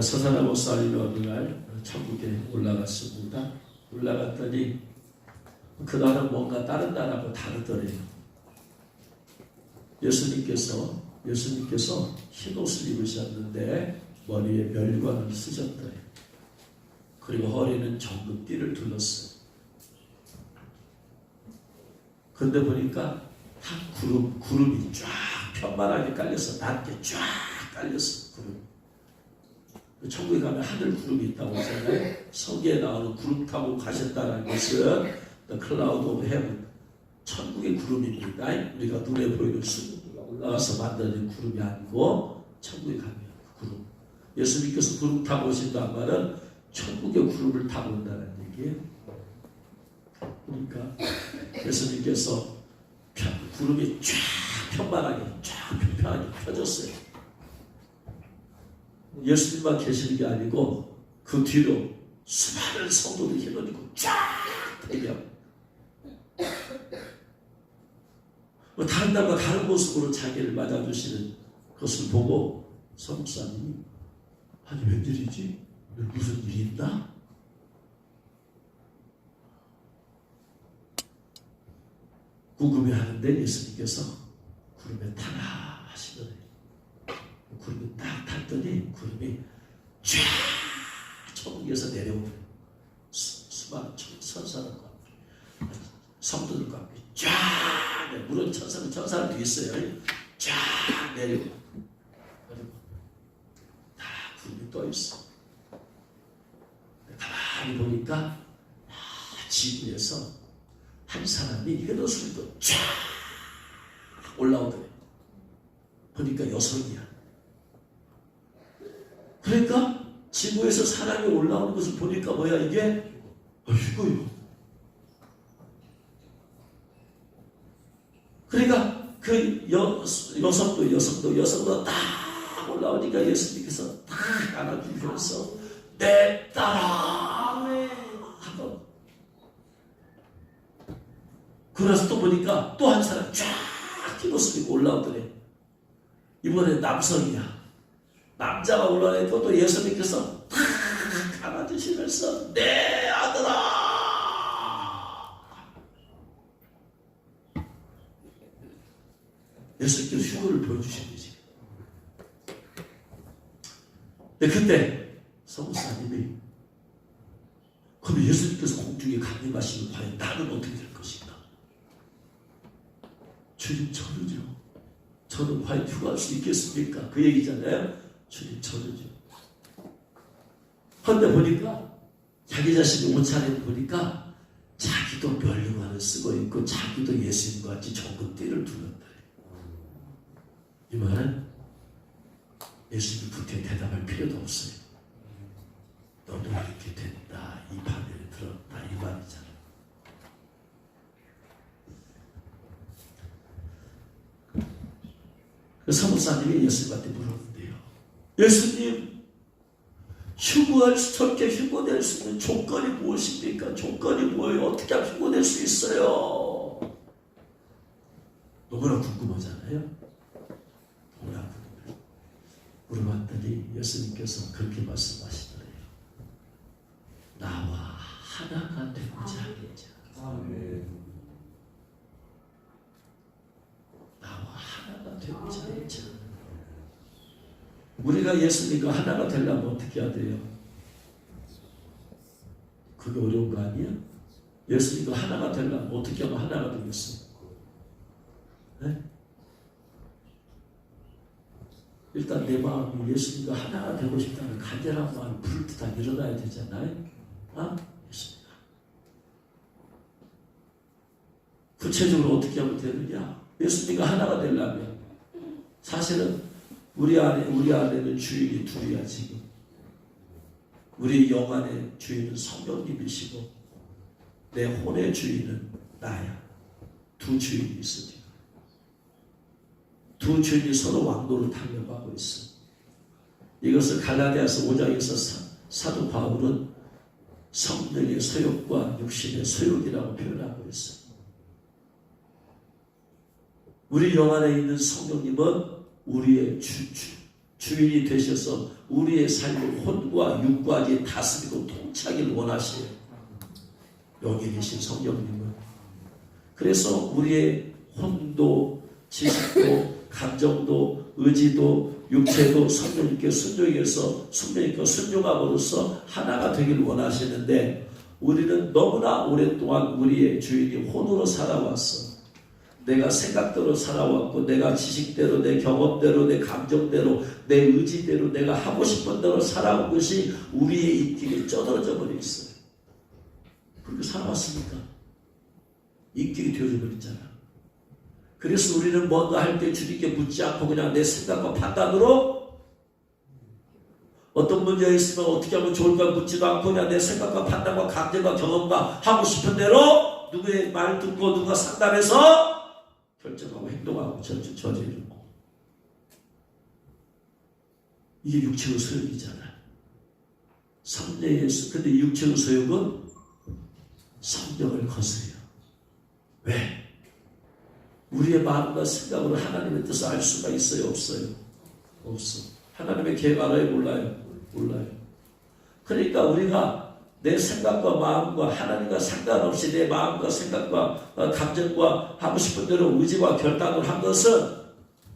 서산하고 쌀이 어느 날 천국에 올라갔습니다. 올라갔더니 그날은 뭔가 다른 날하고 다르더래요. 예수님께서 흰옷을 입으셨는데 머리에 멸관을 쓰셨더래요. 그리고 허리는 정금띠를 둘렀어요. 근데 보니까 다 구름이 쫙 편만하게 깔려서 낮게 쫙 깔렸어. 구름. 천국에 가면 하늘 구름이 있다고 하잖아요. 성경에 나오는 구름 타고 가셨다는 것은 The Cloud of Heaven, 천국의 구름입니다. 우리가 눈에 보이는 수가 올라가서 만드는 구름이 아니고 천국에 가면 그 구름. 예수님께서 구름 타고 오신다는 말은 천국의 구름을 타고 온다는 얘기예요. 그러니까 예수님께서 구름이 쫙 편만하게 쫙 편편하게 펴졌어요. 예수님만 계시는 게 아니고 그 뒤로 수많은 성도들이 흘러지고 쫙 대겨. 다른 날과 다른 모습으로 자기를 맞아주시는 것을 보고 성목사님이 아니 웬일이지? 무슨 일이 있나? 궁금해하는데 예수님께서 구름에 타라 하시더래요. 구름이 딱 탔더니 구름이 쫙 천국에서 내려오는 수많은 천사들과 성도들과 함께 쫙, 물론 천사는 뒤에 있어요. 쫙 내려오고 그리고 다 구름이 떠 있어. 가만히 보니까 지구에서 한 사람이 흰옷을 입고 쫙 올라오더래요. 보니까 여성이야. 그러니까 지구에서 사람이 올라오는 것을 보니까 뭐야 이게? 휴거요. 그러니까 그 여성도 딱 올라오니까 예수님께서 딱 안아주면서 내 딸아 하고 그래서 또 보니까 또 한 사람 쫙 흰옷을 입고 올라오더래. 이번에 남성이야. 남자가 올라오니까 또 예수님께서 탁 안아주시면서 내 아들아. 예수님께서 휴거를 보여주신 거지. 근데 그때 성사님이 그럼 예수님께서 공중에 강림하시면 과연 나는 어떻게 될 것인가? 주님 저는요. 저는 과연 휴가할 수 있겠습니까? 그 얘기잖아요. 주님 저는요. 그런데 보니까 자기 자신이 옷차림 보니까 자기도 멸류관을 쓰고 있고 자기도 예수님과 같이 정금띠를 둘렀다. 이 말은 예수님 그때 대답할 필요도 없어요. 너도 이렇게 된다. 이 반면에 들었다. 이 말이잖아. 그 사무사님이 예수님한테 물었는데요. 예수님, 저렇게 휴거될 수 있는 조건이 무엇입니까? 조건이 뭐예요? 어떻게 하면 휴거될 수 있어요? 너무나 궁금하잖아요. 너무나 궁금해요. 물어봤더니 예수님께서 그렇게 말씀하시더래요. 나와 하나가 되고자 하는 자. 나와 하나가 되고자 하는 자. 우리가 예수님과 하나가 되려면 어떻게 해야 돼요? 그게 어려운 거 아니야? 예수님과 하나가 되려면 어떻게 하면 하나가 되겠어요? 네? 일단 내 마음이 예수님과 하나가 되고 싶다는 간절한 마음이 불을 다 일어나야 되잖아요. 예수님. 구체적으로 어떻게 하면 되느냐? 예수님과 하나가 되려면 사실은 우리 안에는 주인이 둘이야 지금. 우리 영 안의 주인은 성령님이시고 내 혼의 주인은 나야. 두 주인이 있어 지금. 두 주인이 서로 왕도를 타려고 있어. 이것을 갈라디아서 5장에서 사도 바울은 성령의 소욕과 육신의 소욕이라고 표현하고 있어. 우리 영 안에 있는 성령님은 우리의 주인이 되셔서 우리의 삶을 혼과 육과에 다스리고 통치하기를 원하시요. 여기 계신 성령님은. 그래서 우리의 혼도 지식도 감정도 의지도 육체도 성령님께 순종함으로써 하나가 되기를 원하시는데 우리는 너무나 오랫동안 우리의 주인이 혼으로 살아왔어. 내가 생각대로 살아왔고 내가 지식대로 내 경험대로 내 감정대로 내 의지대로 내가 하고 싶은 대로 살아온 것이 우리의 인격에 쩌들어져 버려 있어요. 그렇게 살아왔으니까 인격이 되어져 버렸잖아. 그래서 우리는 뭔가 할 때 주님께 묻지 않고 그냥 내 생각과 판단으로 어떤 문제가 있으면 어떻게 하면 좋을까 묻지도 않고 그냥 내 생각과 판단과 감정과 경험과 하고 싶은 대로 누구의 말 듣고 누가 상담해서 결정하고 행동하고 저지르고 이게 육체의 소욕이잖아. 성령의 근데 육체의 소욕은 성령을 거스려. 왜? 우리의 마음과 생각으로 하나님의 뜻을 알 수가 있어요? 없어요? 없어. 하나님의 계획 알아요? 몰라요? 몰라요. 그러니까 우리가 내 생각과 마음과 하나님과 상관없이 내 마음과 생각과 감정과 하고 싶은 대로 의지와 결단을 한 것은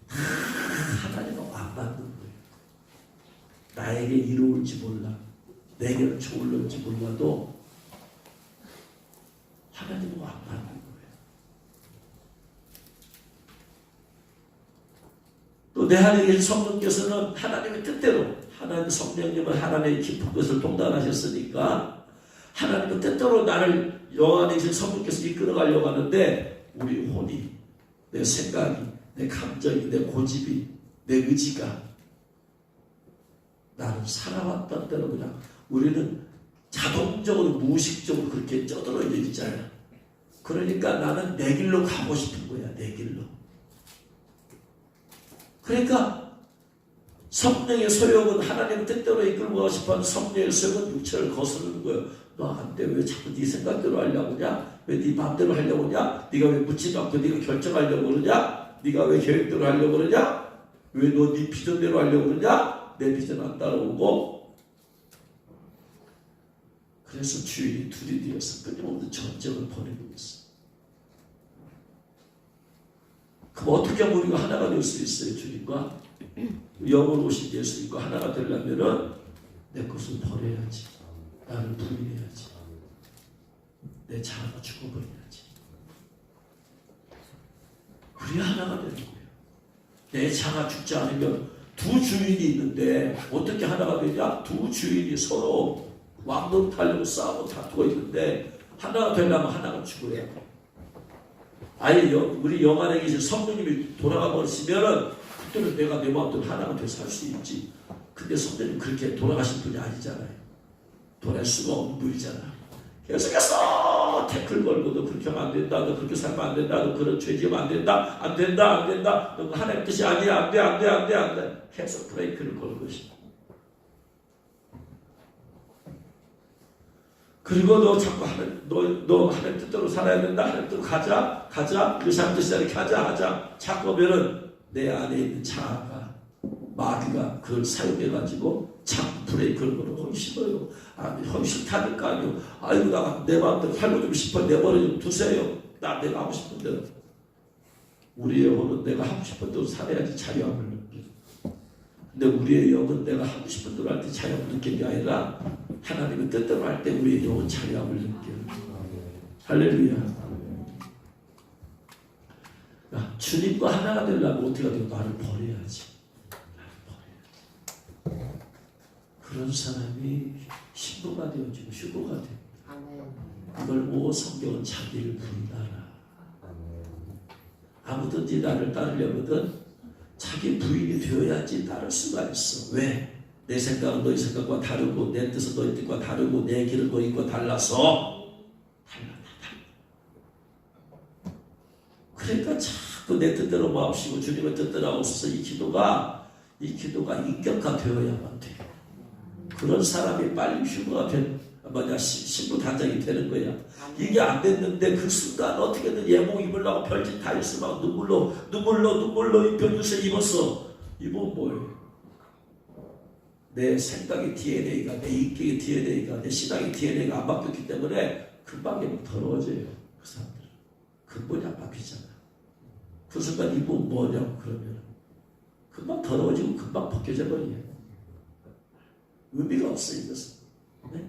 하나님과 안 맞는 거예요. 나에게 이로울지 몰라. 내게는 좋을지 몰라도 하나님과 안 맞는 거예요. 또 내 안에 계신 성령께서는 하나님의 뜻대로 하나님 성령님은 하나님의 깊은 것을 통달하셨으니까 하나님의 뜻대로 나를 영 안에 계신 성령께서 이끌어가려고 하는데 우리 혼이 내 생각이 내 감정이 내 고집이 내 의지가 나는 살아왔던 대로 그냥 우리는 자동적으로 무의식적으로 그렇게 쩌들어져 있잖아요. 그러니까 나는 내 길로 가고 싶은 거야. 내 길로. 그러니까 성령의 소욕은 하나님 뜻대로 이끌고 가고 싶어하는 성령의 소욕은 육체를 거스르는 거예요. 너 안 돼. 왜 자꾸 네 생각대로 하려고 하냐? 왜 네 마음대로 하려고 하냐? 네가 왜 묻지도 않고 네가 결정하려고 그러냐? 네가 왜 계획대로 하려고 그러냐? 왜 너 네 비전대로 하려고 그러냐? 내 비전 안 따라오고. 그래서 주인이 둘이 되어서 끊임없는 전쟁을 벌이고 있어. 그럼 어떻게 하면 우리가 하나가 될 수 있어요? 주님과 영원 오신 예수님과 하나가 되려면은 내 것을 버려야지. 나를 부인해야지. 내 자아가 죽어버려야지. 그래야 하나가 되는 거예요. 내 자아가 죽지 않으면 두 주인이 있는데 어떻게 하나가 되냐? 두 주인이 서로 왕노릇하려고 싸우고 다투고 있는데 하나가 되려면 하나가 죽어야 돼. 아예 우리 영 안에 계신 성령님이 돌아가 버리시면은 그때는 내가 내 마음대로 하나가 돼서 살 수 있지. 근데 성령님 그렇게 돌아가신 분이 아니잖아요. 돌아갈 수가 없는 분이잖아. 계속해서 태클 걸고도 그렇게 하면 안 된다. 너 그렇게 살면 안 된다. 너 그런 죄 지으면 안 된다. 안 된다. 안 된다. 너 하나님 뜻이 아니야. 안 돼. 안 돼. 안 돼. 안 돼. 계속 브레이크를 걸 것이다. 그리고 너 자꾸 너 하나님 뜻대로 살아야 된다. 하나님 뜻대로 가자. 그 사람 뜻이 이렇게 하자. 자꾸 하면은 내 안에 있는 자아가 마귀가 그걸 사용해가지고 자꾸 브레이크를 걸어. 하기 싫어요. 하기 싫다니까 아니요. 아이고 내 마음대로 살고 좀 싶어. 내버려 좀 두세요. 내가 하고 싶은 대로. 우리의 영은 내가 하고 싶은 대로 살아야지 자유함을 느껴. 근데 우리의 영은 내가 하고 싶은 대로 할 때 자유함을 느끼는 게 아니라 하나님의 뜻대로 할 때 우리의 영은 자유함을 느껴요. 할렐루야. 주님과 하나가 되려면 어떻게 해야 돼요? 나를 버려야지. 그런 사람이 신부가 되어지고 휴거가 돼요. 그걸 보고 성경은 자기를 부인하라. 아무든지 나를 따르려거든 자기 부인이 되어야지 따를 수가 있어. 왜? 내 생각은 너희 생각과 다르고 내 뜻은 너희 뜻과 다르고 내 길은 너희과 달라서 달라. 그러니까 자꾸 내 뜻대로 마옵시고 주님의 뜻대로 하옵소서. 이 기도가 인격화되어야만 돼요. 그런 사람이 빨리 휴거가 신부 단장이 되는 거야. 이게 안 됐는데 그 순간 어떻게든 예복 입으려고 별짓 다 했으면 눈물로 이 변주세 입었어. 입으면 뭐예요? 내 생각의 DNA가, 내 인격의 DNA가, 내 신앙의 DNA가 안 바뀌었기 때문에 금방 더러워져요. 그 사람들은 근본이 안 바뀌잖아. 그 순간 이분 뭐냐고 그러면 금방 더러워지고 금방 벗겨져 버려요. 의미가 없어 이것은. 네?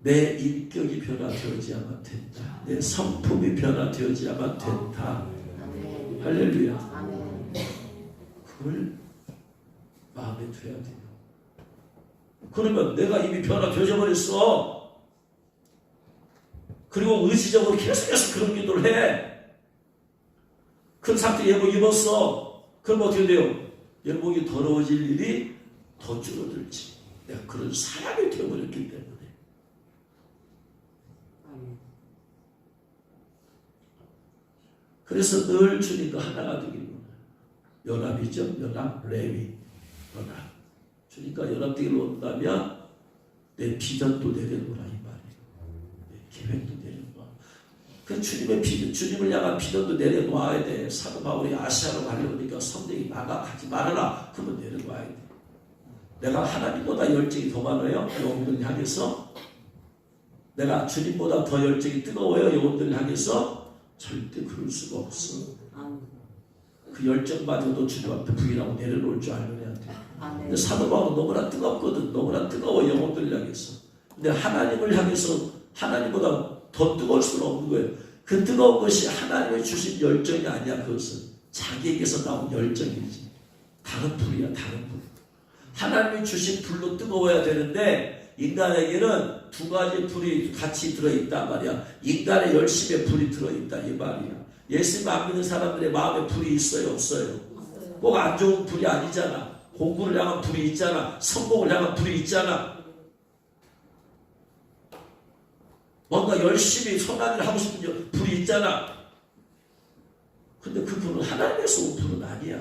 내 인격이 변화되어야만 된다. 내 성품이 변화되어야만 된다. 할렐루야. 그걸 마음에 둬야 돼요. 그러면 내가 이미 변화되어져 버렸어. 그리고 의지적으로 계속해서 그런 기도를 해. 큰 상태 예복 입었어. 그럼 어떻게 돼요? 예복이 더러워질 일이 더 줄어들지. 내가 그런 사람이 되어버렸기 때문에. 그래서 늘 주님과 하나가 되기를 원해요. 연합이죠. 연합, 레위, 연합. 주님과 연합되기를 원한다면 내 비전도 내려놓으라 이 말이에요. 내 계획도 내려놓아. 그 주님의 비전, 주님을 향한 비전도 내려놓아야 돼. 사도 바울이 아시아로 가려니까 성령이 나가 가지 말아라. 그러면 내려놔야 돼. 내가 하나님보다 열정이 더 많아요. 영혼들 향해서. 내가 주님보다 더 열정이 뜨거워요. 영혼들 향해서. 절대 그럴 수가 없어. 그 열정마저도 주님 앞에 부인하고 내려놓을 줄 알아야 돼. 근데 사도 바울은 너무나 뜨겁거든. 너무나 뜨거워 영혼들 향해서. 근데 하나님을 향해서 하나님보다 더 뜨거울 수는 없는 거예요. 그 뜨거운 것이 하나님이 주신 열정이 아니야. 그것은 자기에게서 나온 열정이지. 다른 불이야. 다른 불. 하나님이 주신 불로 뜨거워야 되는데 인간에게는 두 가지 불이 같이 들어있단 말이야. 인간의 열심에 불이 들어있다 이 말이야. 예수님 안 믿는 사람들의 마음에 불이 있어요? 없어요? 꼭 안 좋은 불이 아니잖아. 공부를 향한 불이 있잖아. 성공을 향한 불이 있잖아. 뭔가 열심히 선한 일을 하고 싶은 불이 있잖아. 근데 그 불은 하나님께서 온 불은 아니야.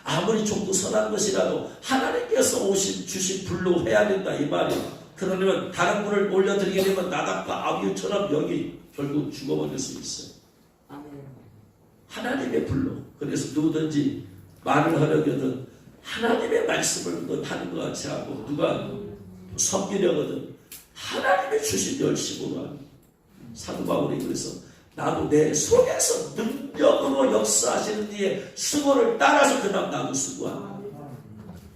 아무리 좀 더 선한 것이라도 하나님께서 주신 불로 해야 된다 이 말이야. 그러면 다른 불을 올려드리게 되면 나답과 아비후처럼 여기 결국 죽어버릴 수 있어요. 하나님의 불로. 그래서 누구든지 말을 하려거든 하나님의 말씀을 하는 것 같이 하고 누가 섬기려거든 하나님의 주신 열심으로 하는. 사도 바울이 그래서 나도 내 속에서 능력으로 역사하시는 이의 수고를 따라서 그다음 나도 수고한다.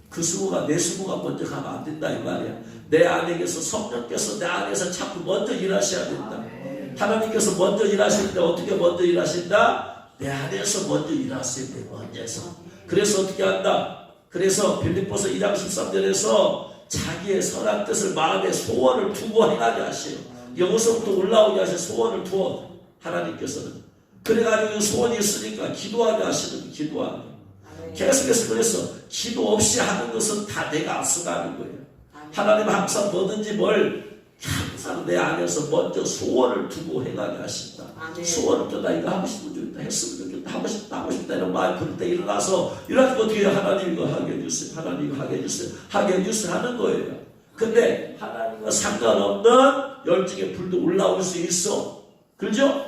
그 수고가 내 수고가 먼저 가면 안 된다 이 말이야. 내 안에서 성령께서 내 안에서 자꾸 먼저 일하셔야 된다. 하나님께서 먼저 일하시는데 어떻게 먼저 일하신다? 내 안에서 먼저 일하셔야 돼. 먼저서. 그래서 어떻게 한다? 그래서 빌립보서 1장 13절에서 자기의 선한 뜻을 마음에 소원을 두고 행하게 하시오. 여기서부터 올라오게 하셔. 소원을 두어 하나님께서는. 그래가지고 소원이 있으니까 기도하게 하시는 기도하게. 계속해서 그래서 기도 없이 하는 것은 다 내가 앞서가는 거예요. 하나님은 항상 뭐든지 뭘 항상 내 안에서 먼저 소원을 두고 행하게 하신다. 소원을 또 나 이거 하고 싶은 줄 했으면 좋겠다. 하고 싶다 이런 마음이 들 때 일어나서 이렇게 어떻게 하나님 이거 하게 해주세요. 하나님 이거 하게 해주세요. 하게 해주세요 하는 거예요. 근데 하나님과 상관없는 열정의 불도 올라올 수 있어. 그렇죠?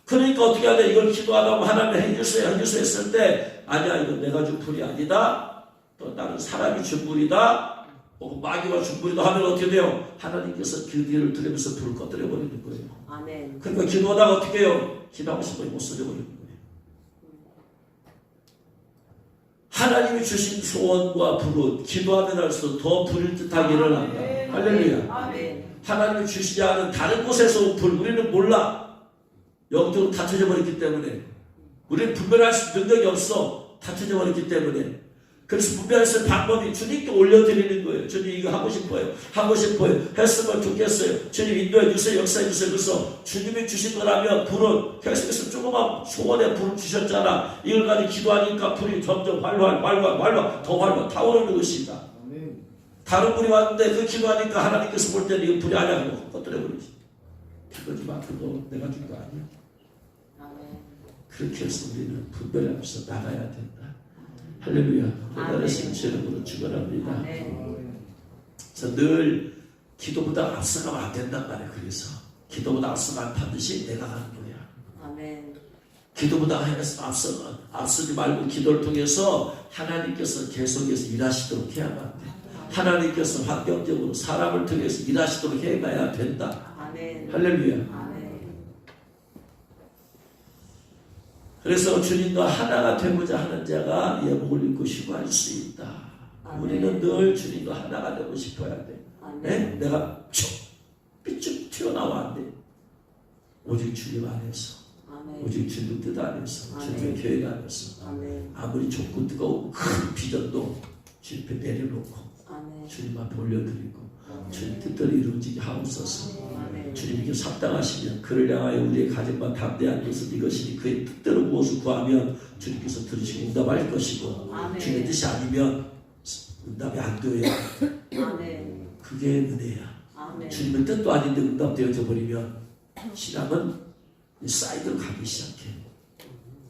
그러니까 어떻게 해야 돼? 이걸 기도하라고 하나님 해주세요 했을 때 아니야 이건 내가 준 불이 아니다. 또 다른 사람이 준 불이다. 마귀가 준 불이다 하면 어떻게 돼요? 하나님께서 그 뒤를 들으면서 불을 꺼뜨려 버리는 거예요. 아멘. 그러니까 기도하다가 어떻게 해요? 기도하고 싶은 못 써져 버리는 거예요. 하나님이 주신 소원과 불은 기도하면 할수록 더 불일 듯하게 일어난다. 할렐루야. 아멘. 하나님이 주시지 않은 다른 곳에서 온 불 우리는 몰라. 영적으로 닫혀져 버렸기 때문에 우리는 분별할 수 능력이 없어. 닫혀져 버렸기 때문에. 그래서 분별할 수 있는 방법이 주님께 올려드리는 거예요. 주님 이거 하고 싶어요. 하고 싶어요. 했으면 좋겠어요. 주님 인도해 주세요. 역사해 주세요. 그래서 주님이 주신 거라면 불은 계속해서 조그만 소원에 불을 주셨잖아. 이걸 가지고 기도하니까 불이 점점 활활 더 활활 타오르는 것이다. 다른 불이 왔는데 그 기도하니까 하나님께서 볼 때는 이거 불이 아니야. 하고 꺼뜨려버리지. 그거지 마. 그거 내가 준 거 아니야. 그렇게 해서 우리는 분별하면서 나가야 된다. 할렐루야. 대단하신 주님으로 축원합니다. 그래서 늘 기도보다 앞서가면 안 된단 말이에요. 그래서 기도보다 앞서가면 반드시 내가 가는 거야. 아멘. 기도보다 앞서지 말고 기도를 통해서 하나님께서 계속해서 일하시도록 해야만 돼. 하나님께서 환경적으로 사람을 통해서 일하시도록 해가야 된다. 아멘. 할렐루야. 아멘. 그래서 주님과 하나가 되고자 하는 자가 예복을 입고 쉬고할 수 있다. 아멘. 우리는 늘 주님과 하나가 되고 싶어야 돼. 네? 내가 삐쭉 튀어나와 안 돼. 오직 주님 안에서, 아멘. 오직 주님 뜻 안에서, 아멘. 주님의 계획 안에서 아멘. 아무리 좁고 뜨거운 큰 비전도 주님 앞에 내려놓고 아멘. 주님 앞에 올려드리고 아멘. 주님 뜻대로 이루어지게 하옵소서. 아멘. 주님께 합당하시면 그를 향하여 우리의 가정과 담대한 것은 이것이니 그의 뜻대로 무엇을 구하면 주님께서 들으시고 응답할 것이고 아멘. 주님의 뜻이 아니면 응답이 안 돼야 아멘. 그게 은혜야. 아멘. 주님의 뜻도 아닌데 응답되어져 버리면 신앙은 사이드로 가기 시작해.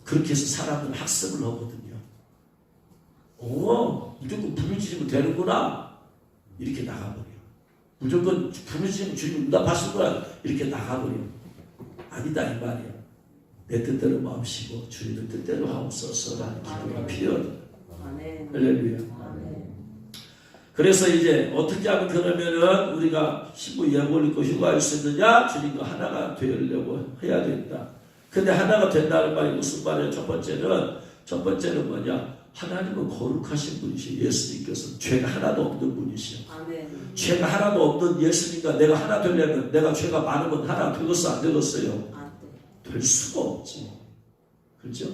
그렇게 해서 사람은 학습을 하거든요. 무조건 부르짖으면 되는구나 이렇게 나가버려. 무조건 부르짖으면 주님 응답하실 거야 이렇게 나가버려. 아니다 이 말이야. 내 뜻대로 마음씨고 주님의 뜻대로 하옵소서라는 기도가 필요하다. 아멘. 할렐루야. 아멘. 그래서 이제 어떻게 하면 그러면은 우리가 신부 예복을 입고 휴가할 수 있느냐? 주님과 하나가 되려고 해야 된다. 근데 하나가 된다는 말이 무슨 말이야? 첫 번째는 뭐냐? 하나님은 거룩하신 분이시요. 예수님께서는 죄가 하나도 없는 분이시요. 아멘. 죄가 하나도 없는 예수님과 내가 하나 되려면 내가 죄가 많으면 하나 되겠어 안 되겠어요? 될 수가 없지. 그렇죠?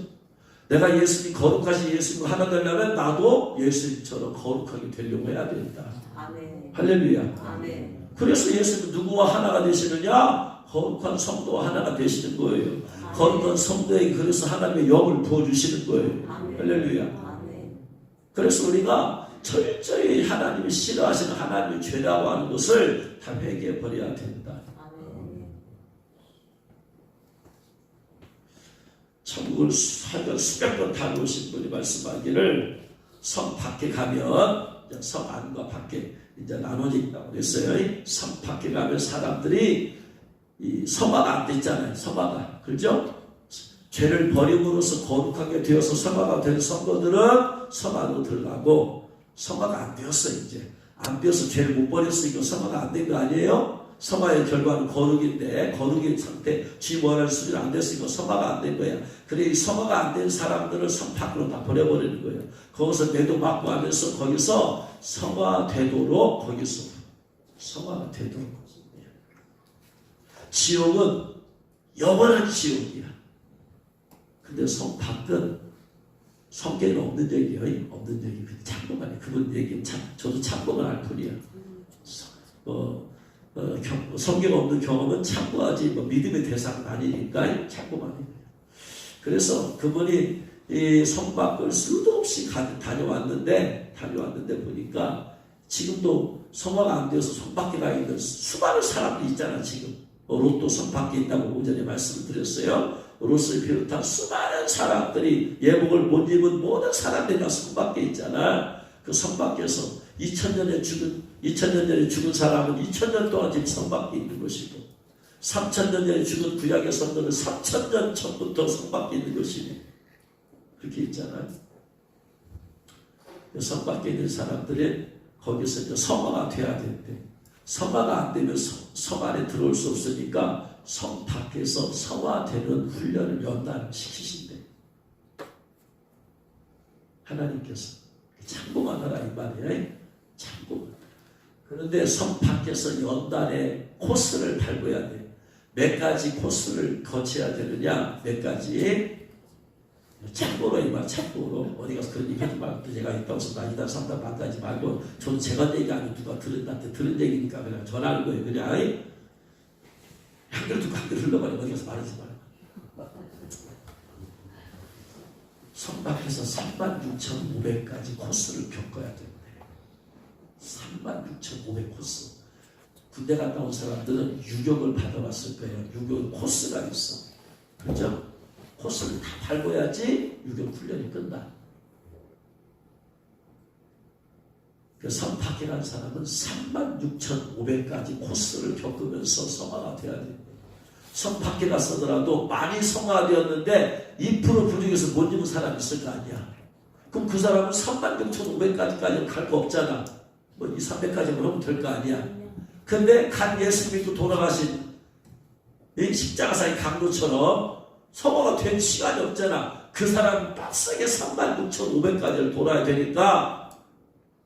내가 예수님 거룩하신 예수님과 하나 되려면 나도 예수님처럼 거룩하게 되려고 해야 된다. 아멘. 할렐루야. 아멘. 그래서 예수님은 누구와 하나가 되시느냐? 거룩한 성도와 하나가 되시는 거예요. 거룩한 성도에게 그래서 하나님의 영을 부어주시는 거예요. 아멘. 할렐루야. 아멘. 그래서 우리가 철저히 하나님이 싫어하시는 하나님의 죄라고 하는 것을 다 회개해 버려야 된다. 아멘. 천국을 수백 번 다녀오신 분이 말씀하기를 성 밖에 가면 성 안과 밖에 이제 나눠진다고 그랬어요. 성 밖에 가면 사람들이 이 성화가 안 됐잖아요. 성화가 그렇죠? 죄를 버림으로써 거룩하게 되어서 성화가 된 성도들은 성화로 들어가고 성화가 안 되었어 이제 안 되어서 죄를 못 버렸으니까 성화가 안 된 거 아니에요? 성화의 결과는 거룩인데 거룩의 상태 주님 원하는 수준이 안 됐으니까 성화가 안 된 거야. 그래 이 성화가 안 된 사람들을 성 밖으로 다 버려버리는 거예요. 거기서 매도 맞고 하면서 거기서 성화되도록 거기서 성화가 되도록 지옥은 영원한 지옥이야. 근데 성 밖은 성경에 없는 얘기예요. 없는 얘기. 참고만 해. 그분 얘기 참 저도 참고만 할 뿐이야. 성경 없는 경험은 참고하지 믿음의 대상은 아니니까 참고만 해요. 그래서 그분이 이 성 밖을 수도 없이 다녀왔는데 보니까 지금도 성화가 안 되어서 성 밖에 가 있는 수많은 사람들이 있잖아. 지금 롯도 성 밖에 있다고 오전에 말씀을 드렸어요. 롯을 비롯한 수많은 사람들이 예복을 못 입은 모든 사람들이 다 성 밖에 있잖아. 그 성 밖에서 2000년 전에 죽은 사람은 2000년 동안 지금 성 밖에 있는 것이고 3000년 전에 죽은 구약의 성도는 3000년 전부터 성 밖에 있는 것이니 그렇게 있잖아요. 성 밖에 있는 사람들이 거기서 이제 성화가 돼야 된대. 성화가 안 되면 성 안에 들어올 수 없으니까 성 밖에서 성화되는 훈련을 연단시키신대. 하나님께서 참고만 하라 이 말이에요. 참고만. 그런데 성 밖에서 연단의 코스를 밟아야 돼. 몇 가지 코스를 거쳐야 되느냐? 몇 가지? 참고로 이 말, 참고로 어디 가서 그런 얘기 하지 말고 제가 있다고 해서 나 이단 삼단 만나지 말고 저는 제가 얘기 아니고 누가 나한테 들은 얘기니까 그냥 전하는 거예요. 그냥 한 그릇 두고 한 그릇 흘러버리고 어디 가서 말하지 말고 성 밖에서 36,500가지 코스를 겪어야 되는데 36,500 코스. 군대 갔다 온 사람들은 유격을 받아봤을 거예요. 유격 코스가 있어. 그렇죠? 코스를 다 밟아야지 유격 훈련이 끝나. 그 성 밖에 간 사람은 36,500가지 코스를 겪으면서 성화가 돼야 됩니다. 성 밖에 갔었더라도 많이 성화되었는데 2% 부족해서 못 입은 사람이 있을 거 아니야. 그럼 그 사람은 36,500까지까지는 갈 거 없잖아. 뭐 2, 300까지만 하면 될 거 아니야. 근데 간 예수 믿고 돌아가신 이 십자가사의 강도처럼 성화가 된 시간이 없잖아. 그 사람은 빡세게 36,500까지를 돌아야 되니까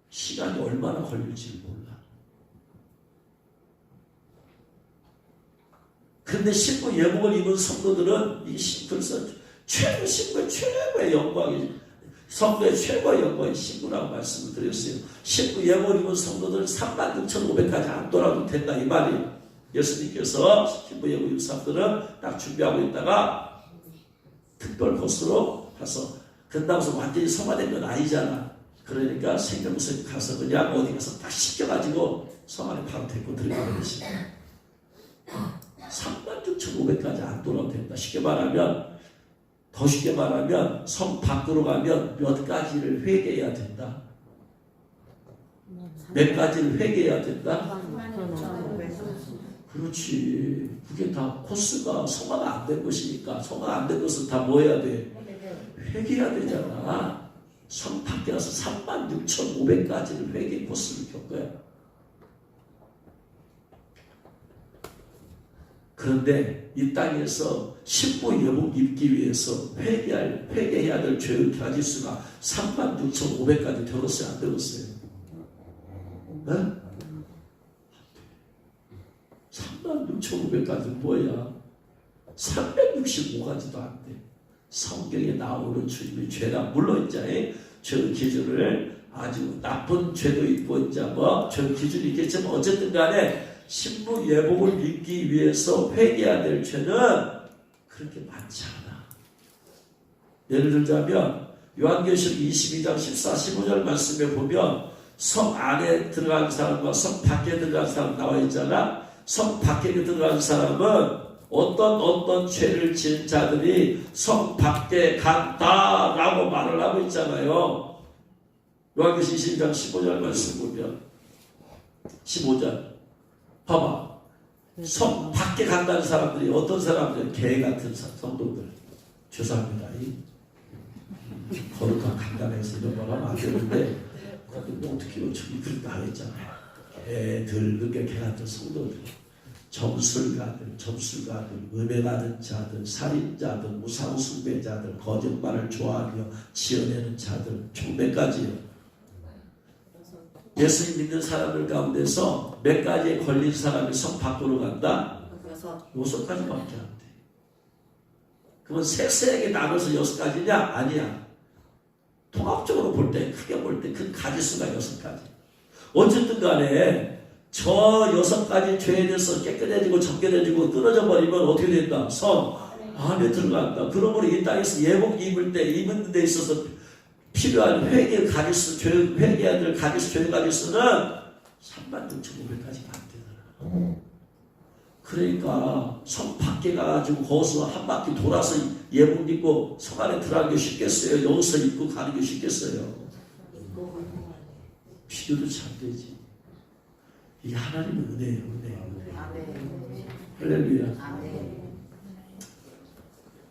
시간이 얼마나 걸릴지 몰라. 그런데 신부 예복을 입은 성도들은 그래서 신부의 최고의 영광이 성도의 최고의 영광이 신부라고 말씀을 드렸어요. 신부 예복을 입은 성도들은 36,500까지 안 돌아도 된다 이 말이에요. 예수님께서 신부 예복 입은 사람들은 딱 준비하고 있다가 특별 코스로 가서 끝나고서 완전히 성화된 건 아니잖아. 그러니까 생명수에 가서 그냥 어디 가서 딱 씻겨가지고 성 안에 바로 데리고 들어가는 것입니다. 36,500까지 안 돌아도 된다. 쉽게 말하면 더 쉽게 말하면 성 밖으로 가면 몇 가지를 회개해야 된다. 몇 가지를 회개해야 된다. 그렇지. 그게 다 코스가 성화가 안 된 것이니까 성화가 안 된 것은 다 뭐 해야 돼? 회개해야 되잖아. 성 밖에 가서 36,500가지를 회개 코스를 겪어야. 그런데 이 땅에서 신부 예복 입기 위해서 회개해야 될 죄의 가지수가 36,500까지 되었어요? 안 되었어요? 네? 36,500까지 뭐야? 365가지도 안 돼. 성경에 나오는 주님의 죄라 물론 이제 죄의 기준을 아주 나쁜 죄도 있고 이제 뭐 죄의 기준이 있겠지만 어쨌든 간에 신부 예복을 입기 위해서 회개해야 될 죄는 그렇게 많지 않아. 예를 들자면 요한계시록 22장 14, 15절 말씀에 보면 성 안에 들어간 사람과 성 밖에 들어간 사람 나와 있잖아. 성 밖에 들어간 사람은 어떤 죄를 지은 자들이 성 밖에 간다라고 말을 하고 있잖아요. 요한계시록 22장 15절 말씀 보면 15절 봐봐. 성 밖에 간다는 사람들이 어떤 사람들? 개 같은 성도들. 죄송합니다. 거룩한 간단해서 이런 말 하면 안 되는데 뭐 어떻게 저기 그렇게 나와있잖아요. 개들, 그게 개 같은 성도들. 점술가들, 음해 가는 자들, 살인자들, 우상숭배자들, 거짓말을 좋아하며 지어내는 자들, 총 몇 가지예요. 예수님 믿는 사람들 가운데서 몇 가지에 걸린 사람이 성 밖으로 간다? 6가지밖에 안 돼. 그러면 세세하게 나눠서 6가지냐? 아니야. 통합적으로 볼 때, 크게 볼 때 그 가지수가 6가지. 어쨌든 간에 저 6가지 죄에 대해서 깨끗해지고 정결해지고 끊어져 버리면 어떻게 된다? 성 안에 들어간다. 그러므로 이 땅에서 예복 입을 때 입는 데 있어서 필요한 회개 가지수, 회개해야 될 가지수, 죄 가지수는 36,500까지가 안 되더라. 그러니까 성 밖에 가가지고 거기서 한 바퀴 돌아서 예복 입고 성 안에 들어가기 쉽겠어요? 여기서 입고 가는 게 쉽겠어요? 비교도 잘 되지. 이게 하나님의 은혜예요, 은혜. 할렐루야.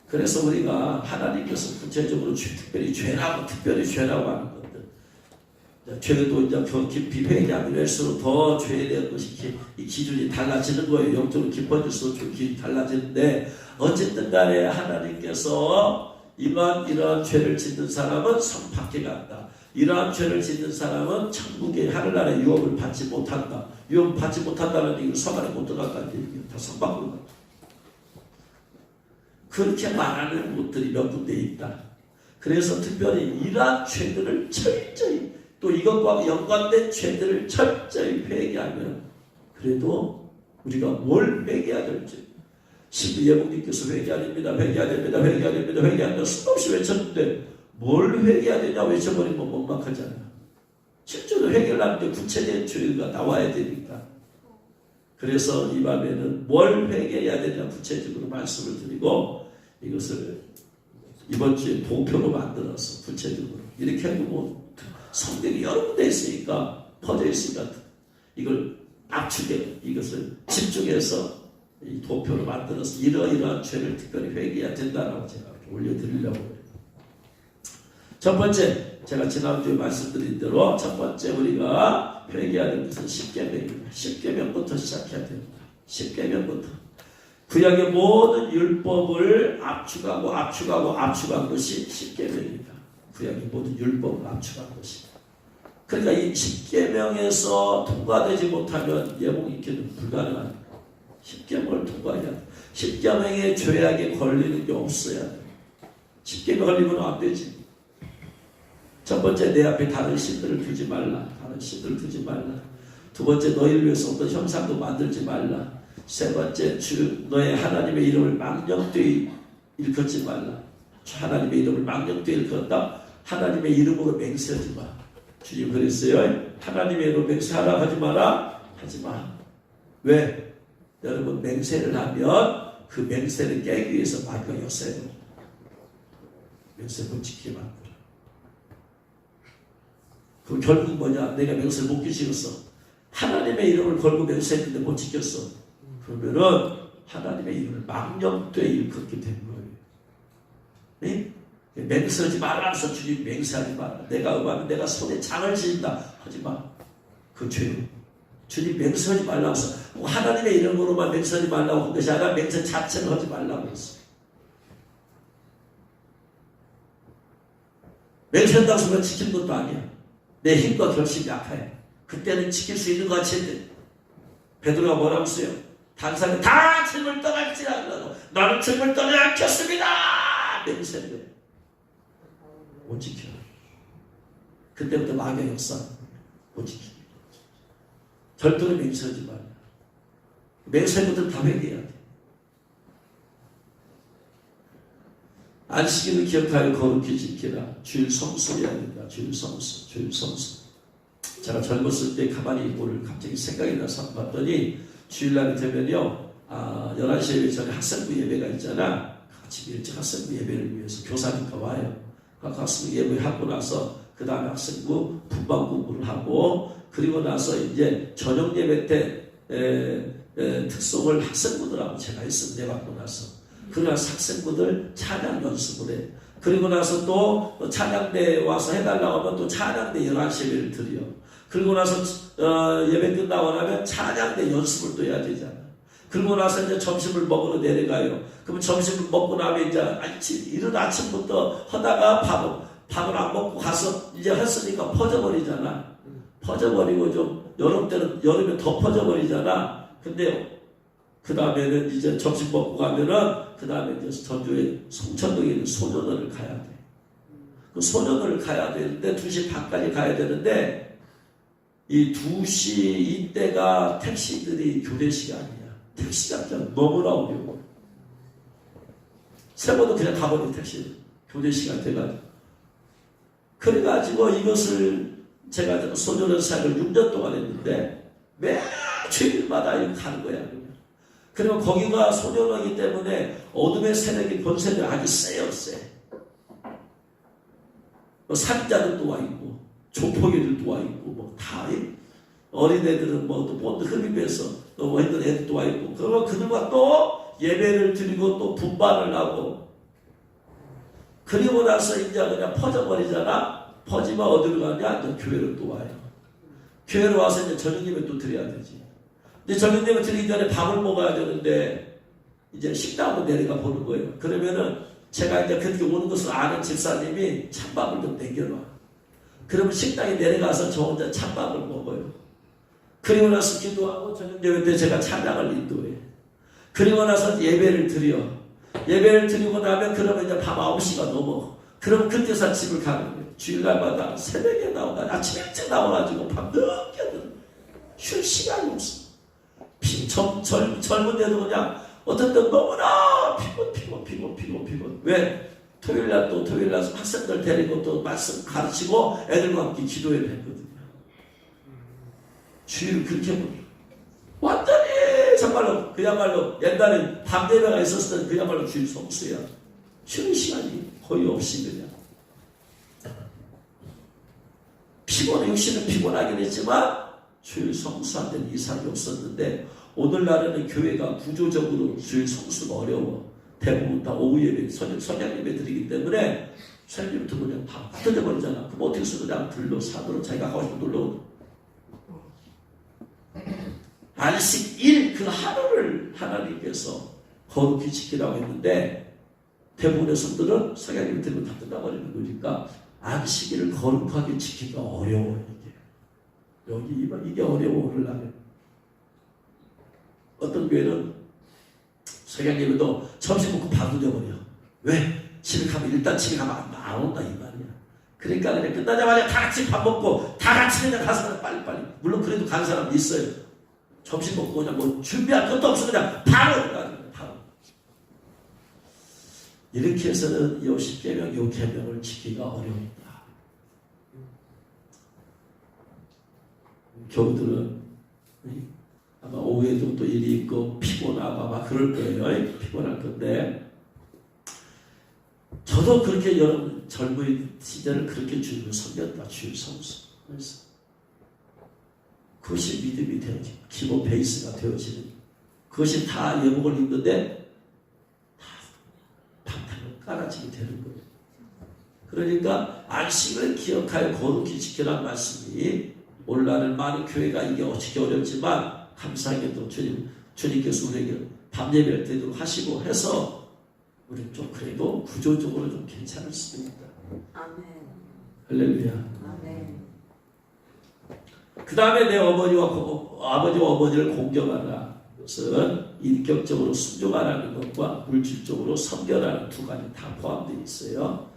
그래서 우리가 하나님께서 구체적으로 특별히 죄라고 하는 것들. 죄도 이제 더 깊이 회개하면 할수록 더 죄에 대한 것이 이 기준이 달라지는 거예요. 영적으로 깊어질수록 좀 기준이 달라지는데 어쨌든 간에 하나님께서 이러한 죄를 짓는 사람은 성 밖에 간다. 이러한 죄를 짓는 사람은 천국의 하늘나라의 유업을 받지 못한다. 유업을 받지 못한다는 얘기는 성 안에 못 들어간다는 얘기예요. 다 성 밖으로 간다. 그렇게 말하는 곳들이 몇 군데 있다. 그래서 특별히 이러한 죄들을 철저히 또 이것과 연관된 죄들을 철저히 회개하면 그래도 우리가 뭘 회개해야 될지 신부 예복님께서 회개해야 됩니다. 회개해야 됩니다. 회개해야 됩니다. 회개해야 됩니다. 수없이 외쳤는데 뭘 회개해야 되냐 외쳐버리면 못막하잖아. 실제로 회개를 하는데 구체적인 죄가 나와야 되니까. 그래서 이 밤에는 뭘 회개해야 되냐 구체적으로 말씀을 드리고 이것을 이번 주에 도표로 만들어서 구체적으로 이렇게 하고 뭐 성경이 여러 군데 있으니까 퍼져 있으니까 이걸 압축해 이것을 집중해서 이 도표를 만들어서 이러이러한 죄를 특별히 회개해야 된다라고 제가 올려드리려고 해요. 첫 번째, 제가 지난주에 말씀드린 대로 첫 번째 우리가 회개해야 될 것은 십계명입니다. 십계명부터 시작해야 됩니다. 십계명부터. 구약의 모든 율법을 압축한 것이 십계명입니다. 구약의 모든 율법을 압축한 것이. 그러니까 이 십계명에서 통과되지 못하면 예복 있기는 불가능합니다. 십계명을 통과해야 돼. 십계명의 죄악에 걸리는 게 없어야 돼. 십계명 걸리면 안 되지. 첫 번째, 내 앞에 다른 신들을 두지 말라. 다른 신들을 두지 말라. 두 번째, 너희를 위해서 어떤 형상도 만들지 말라. 세 번째, 너의 하나님의 이름을 망령되이 일컫지 말라. 하나님의 이름을 망령되이 일컫다. 하나님의 이름으로 맹세하지 마. 주님 그랬어요. 하나님의 이름으로 맹세하라 하지 마라. 하지 마. 왜? 여러분 맹세를 하면 그 맹세를 깨기 위해서 마귀가 역사해 줍니다. 맹세 못 지키게 만들어. 그럼 결국 뭐냐? 내가 맹세를 못 지켰어. 하나님의 이름을 걸고 맹세했는데 못 지켰어. 그러면은 하나님의 이름을 망령되이 일컫게 된 거예요. 네? 맹세하지 말라서 주님 맹세하지 마라. 내가 음하면 내가 손에 장을 지인다. 하지 마. 그 죄로. 주님 맹세하지 말라고 해서 하나님의 이름으로만 맹세하지 말라고 한 것이 아니라 맹세 자체를 하지 말라고 했어. 맹세한다고 해서 지키는 것도 아니야. 내 힘과 결심이 약해. 그때는 지킬 수 있는 것 같이 했대. 베드로가 뭐라고 했어요? 단상에 다 짐을 떠날지라도 나는 짐을 떠나지 않겠습니다. 맹세를 못 지켜. 그때부터 마귀의 역사 못 지켜. 절대로 맹세하지 말라. 맹세부터 다 회개해야 돼. 안식일을 기억하여 거룩히 지키라. 주일 성수해야 된다. 주일 성수, 주일 성수. 제가 젊었을 때 가만히 오늘 갑자기 생각이 나서 봤더니 주일날이 되면요, 11시 예배 전에 학생부 예배가 있잖아. 아침 일찍 학생부 예배를 위해서 교사니까 와요. 학생부 예배하고 나서 그 다음에 학생부 분반 공부를 하고 그리고 나서 이제 저녁 예배 때 특송을 학생부들하고 제가 했습니다. 받고 나서. 그러나 학생부들 찬양 연습을 해. 그리고 나서 또 찬양대 와서 해달라고 하면 또 찬양대 11시 예배를 드려. 그리고 나서 예배 끝나고 나면 찬양대 연습을 또 해야 되잖아. 그리고 나서 이제 점심을 먹으러 내려가요. 그러면 점심을 먹고 나면 이제 이른 아침부터 하다가 밥을 안 먹고 가서 이제 했으니까 퍼져버리잖아. 퍼져버리고 좀 여름에 더 퍼져버리잖아. 근데 그 다음에는 이제 점심 먹고 가면은 그 다음에 이제 전주에 송천동에 있는 소년원을 가야 돼. 그 소년원을 가야 되는데 2시 반까지 가야 되는데 이 2시 이때가 택시들이 교대 시간이야. 택시가 너무나 어려워. 세 번도 그냥 가버린 택시 교대 시간 돼가지고. 그래가지고 이것을 제가 소년원 사역을 6년 동안 했는데 매 주일마다 이렇게 가는 거야. 그리고 거기가 소년원이기 때문에 어둠의 세력이 권세력이 아주 세요. 살인자들도 와 있고 조폭이들도 와 있고 뭐 다 어린애들은 뭐또 흡입해서 뭐 했던 애들도 와 있고 그러면 그들과 또 예배를 드리고 또 분반을 하고 그리고 나서 이제 그냥 퍼져버리잖아. 퍼지면 어디로 가냐? 이제 교회로 또 와요. 교회로 와서 이제 저녁 예배 또 드려야 되지. 근데 저녁 예배 드리기 전에 밥을 먹어야 되는데 이제 식당으로 내려가 보는 거예요. 그러면은 제가 이제 그렇게 오는 것을 아는 집사님이 찬밥을 좀 남겨놔. 그러면 식당에 내려가서 저 혼자 찬밥을 먹어요. 그리고 나서 기도하고 저녁 예배 때 제가 찬양을 인도해. 그리고 나서 예배를 드려. 예배를 드리고 나면 그러면 이제 밤 9시가 넘어. 그럼 그때서 집을 가는 거예요. 주일날마다 새벽에 나오고 아침 일찍 나와가지고 밤 늦게는 쉴 시간이 없어. 젊은데도 그냥 어떤 때 너무나 피곤. 왜? 토요일날 학생들 데리고 또 말씀 가르치고 애들과 함께 기도회를 했거든요. 주일을 그렇게 보니 완전히 정말로 그야말로 옛날에 밤 예배가 있었을 때 그야말로 주일 성수야. 쉬는 시간이 거의 없이 그냥 육신은 피곤하긴 했지만 주일 성수한 데는 이상이 없었는데 오늘날에는 교회가 구조적으로 주일 성수가 어려워. 대부분 다 오후 예배, 선양 예배 드리기 때문에 선생님부터 그냥 다 흩어져 버리잖아. 그럼 어떻게 해서 그냥 들러 산으로 자기가 가고 싶은 놀러. 안식일 그 하루를 하나님께서 거룩히 지키라고 했는데 대부분의 성들은 성향이 들면 다 끝나버리는 거니까 안식일을 거룩하게 지키기가 어려워요. 이게 어려워. 오늘날에 어떤 교회는 성향예배도 점심 먹고 바로 늦어버려. 왜? 집에 가면 일단 집에 가면 안 온다 이 말이야. 그러니까 그냥 끝나자마자 다 같이 밥 먹고 다 같이 그냥 가서 빨리빨리. 물론 그래도 가는 사람도 있어요. 점심 먹고 그냥 뭐 준비할 것도 없어 그냥 바로 가는 바로. 이렇게 해서는 요 10계명, 요 계명을 지키기가 어려운다. 교우들은 아마 오후에도 또 일이 있고 피곤하고 아마 그럴 거예요. 피곤할 건데 저도 그렇게 여러분 젊은 시절을 그렇게 주님을 섬겼다. 주일 성수. 그래서 그것이 믿음이 되어지고 기본 베이스가 되어지는 그것이 다 예복을 입는데 다 방탄을 깔아지게 되는 거예요. 그러니까 안식을 기억하여 거룩히 지키라는 말씀이 오늘날은 많은 교회가 이게 어떻게 어렵지만 감사하게도 주님께서 우리에게 밤 예배할 때도 하시고 해서 우리 좀 그래도 구조적으로 좀 괜찮을 수도 있다. 아멘. 할렐루야. 아멘. 그 다음에 내 아버지와 어머니를 공경하라. 그것은 인격적으로 순종하라는 것과 물질적으로 섬겨라는 두 가지 다 포함되어 있어요.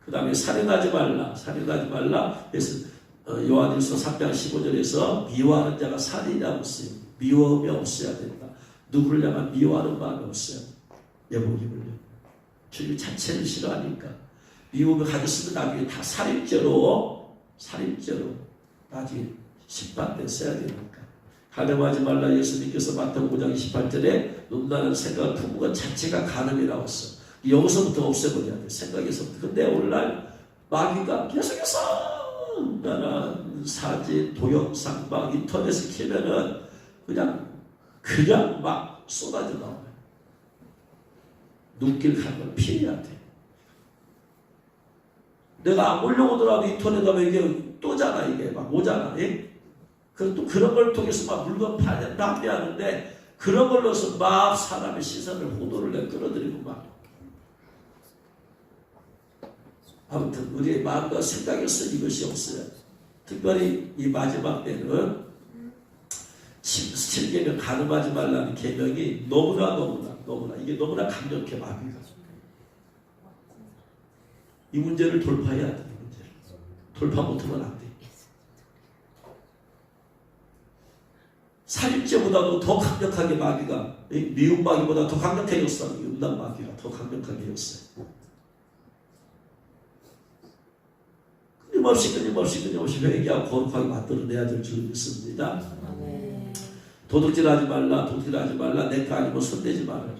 그 다음에 살인하지 말라. 살인하지 말라. 그래서 요한일서 3장 15절에서 미워하는 자가 살인이라고 써요. 미워함이 없어야 된다. 누구를 향한 미워하는 마음이 없어요. 예복임을요. 주님 자체를 싫어하니까 미움을 가졌으면 나중에 다 살인죄로 나중에 심판대 써야 되니까. 간음하지 말라. 예수님께서 마태복음 5장 28절에 음란한 생각, 부부가 자체가 간음이라고 써. 여기서부터 없애버려야 돼. 생각에서부터. 근데 오늘날 마귀가 계속해서 음란한 사진, 동영상 막 인터넷을 키면은 그냥 막 쏟아져 나와요. 눈길 가는 걸 피해야 돼. 내가 안 보려고더라도 인터넷 하면 이게 또잖아. 이게 막 오잖아. 그리고 또 그런 걸 통해서 막 물건 낭비하는데 그런 걸로서 막 사람의 시선을 호도를 끌어들이고 막. 아무튼 우리의 마음과 생각에서 이것이 없어요. 특별히 이 마지막 때는 7계명 간음하지 말라는 계명이 너무나 이게 너무나 강력해. 마귀가 이 문제를 돌파해야 돼. 이 문제를 돌파 못하면 안 돼. 살인죄보다도 더 강력하게 마귀가 미움 마귀보다 더 강력하게 역사하는 음란 마귀가 더 강력하게 역사해. 끊임없이 회개하고 거룩하게 만들어내야 될 줄 믿습니다. 도둑질하지 말라. 내 거 아니면 손대지 말아라.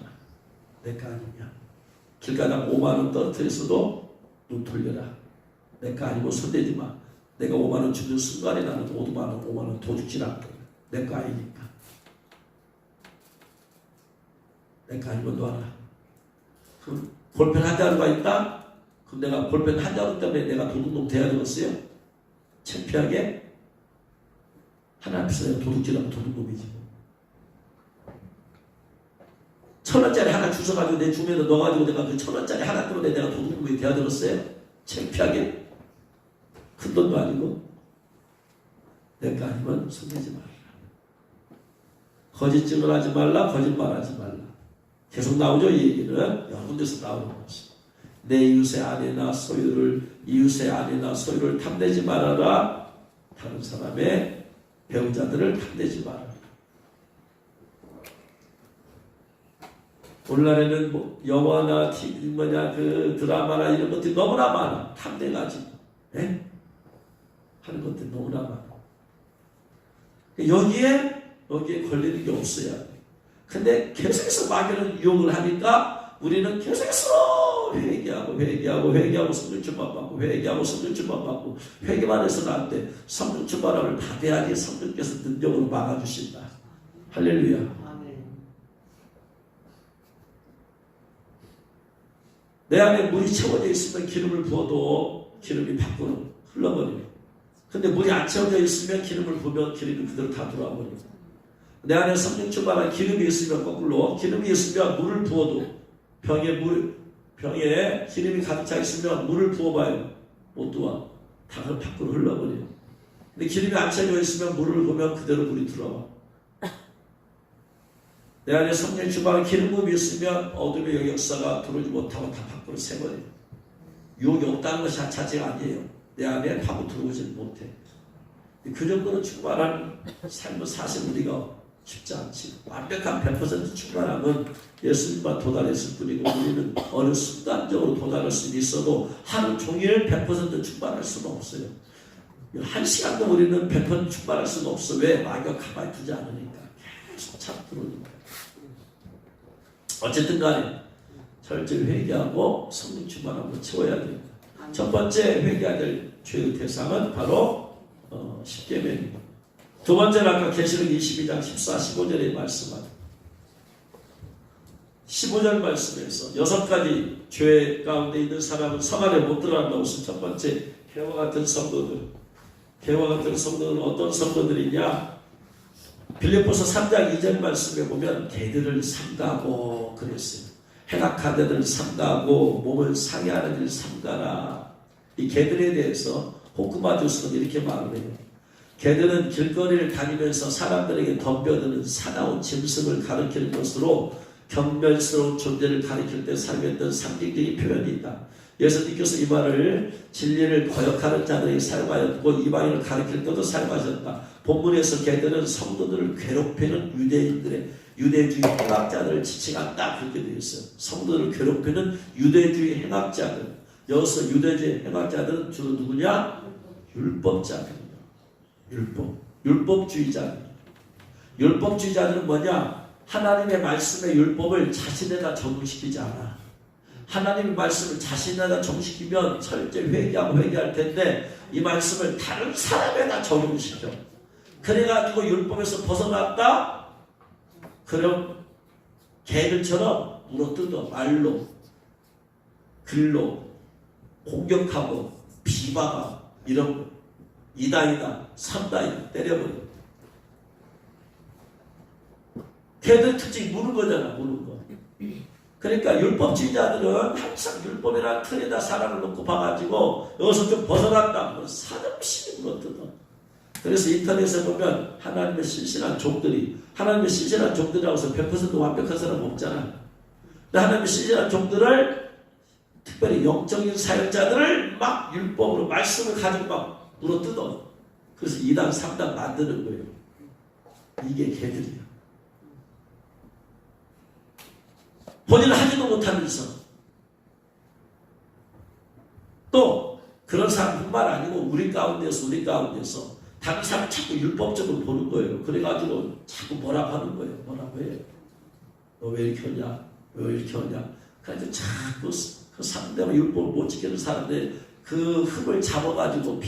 내 거 아니냐. 길가당 5만원 떨어뜨렸어도 눈 돌려라. 내 거 아니면 손대지 마. 내가 5만원 주는 순간에 나는 5만원 도둑질 할 거야. 내 거 아니니까. 내 거 아니면 놔라. 그럼 볼펜 한 자루가 있다? 그럼 내가 볼펜 한 자루 때문에 내가 도둑놈 돼야 되겠어요? 창피하게? 하나님 앞에서 내가 도둑질하면 도둑놈이지. 1,000원짜리 하나 주워가지고 내 주면에 넣어가지고 내가 그 1,000원짜리 하나 때문에 내가 도둑놈이 돼야 되겠어요? 창피하게? 큰 돈도 아니고. 내 거 아니면 손대지 말라. 거짓증을 하지 말라. 거짓말하지 말라. 계속 나오죠. 이 얘기는 여러 군데서 나오는 것이. 내 이웃의 아내나 소유를 탐내지 말아라. 다른 사람의 배우자들을 탐내지 말아라. 오늘날에는 뭐 영화나 TV 그 드라마나 이런 것들이 너무나 많아. 탐내가지고 하는 것들이 너무나 많아. 여기에 걸리는 게 없어야 돼. 근데 계속해서 마귀는 유혹을 하니까 우리는 계속해서 회개하고 성령 충만 받고 회개하고 성령 충만 받고 회개만 해서는 안 돼. 성령 충만함을 받아야지 성령께서 능력으로 막아주신다. 할렐루야. 아멘. 내 안에 물이 채워져 있으면 기름을 부어도 기름이 밖으로 흘러버려요. 근데 물이 안 채워져 있으면 기름을 부으면 기름이 그대로 다 들어와 버려요. 내 안에 성령 충만한 기름이 있으면 거꾸로 기름이 있으면 물을 부어도 병에 기름이 가득 차 있으면 물을 부어봐요. 못 들어와. 다 밖으로 흘러버려요. 근데 기름이 안 채워져 있으면 물을 부으면 그대로 물이 들어와. 내 안에 성령 충만한 기름 부음이 있으면 어둠의 역사가 들어오지 못하고 다 밖으로 새버려요. 유혹이 없다는 것이 자체가 아니에요. 내 안에 파고 들어오지는 못해. 그 정도로 충만한 삶을 사실 우리가 쉽지 않지. 완벽한 100% 충만함은 예수님만 도달했을 뿐이고 우리는 어느 순간적으로 도달할 수는 있어도 하루 종일 100% 충만할 수는 없어요. 한 시간도 우리는 100% 충만할 수는 없어. 왜? 마귀가 가만히 두지 않으니까. 계속 참 들어오니까. 어쨌든 간에 철저히 회개하고 성령 충만함을 채워야 됩니다. 첫 번째 회개해야 될 죄의 대상은 바로 십계명입니다. 두 번째는 아까 계시록 22장 14, 15절에 말씀한 15절 말씀에서 6가지 죄 가운데 있는 사람은 성 안에 못 들어간다고 해서 첫 번째 개와 같은 성도들은 어떤 성도들이냐? 빌립보서 3장 2절 말씀에 보면 개들을 삼가고 그랬어요. 행악한 애들을 삼가고 몸을 상해하는 애들을 삼가라. 이 개들에 대해서 호크마주스는 이렇게 말을 해요. 개들은 길거리를 다니면서 사람들에게 덤벼드는 사나운 짐승을 가리키는 것으로 경멸스러운 존재를 가리킬 때 사용했던 상징적인 표현이 있다. 예수님께서 이 말을 진리를 거역하는 자들에게 사용하였고 이방인을 가리킬 때도 사용하셨다. 본문에서 개들은 성도들을 괴롭히는 유대주의 행악자들을 지칭한다. 그렇게 되어 있어요. 성도들을 괴롭히는 유대주의 행악자들. 여기서 유대주의 행악자들은 주로 누구냐? 율법자들이요. 율법주의자들. 율법주의자들은 뭐냐? 하나님의 말씀의 율법을 자신에다 적용시키지 않아. 하나님의 말씀을 자신에다 적용시키면 철저히 회개할 텐데 이 말씀을 다른 사람에다 적용시켜. 그래가지고 율법에서 벗어났다? 그럼 개들처럼 물어뜯어 말로, 글로, 공격하고 비방하고 이런 거. 이다이다, 삼다이다 때려버려. 걔들 특징 무는 거잖아, 무는 거. 그러니까 율법주의자들은 항상 율법이라는 틀에다 사람을 놓고 봐가지고 여기서 좀 벗어났다. 사정없이 물어뜯어. 그래서 인터넷에 보면 하나님의 신실한 종들이라고 해서 100% 완벽한 사람 없잖아. 근데 하나님의 신실한 종들을 특별히 영적인 사역자들을 막 율법으로 말씀을 가지고 막 물어뜯어. 그래서 2단 3단 만드는 거예요. 이게 개들이야. 본인은 하지도 못하면서 또 그런 사람뿐만 아니고 우리 가운데서 다른 사람 자꾸 율법적으로 보는 거예요. 그래가지고 자꾸 뭐라고 하는 거예요. 뭐라고 해요? 너 왜 이렇게 하냐? 왜 이렇게 하냐? 그래서 자꾸 그 상대방 율법을 못 지키는 사람들 그 흠을 잡아가지고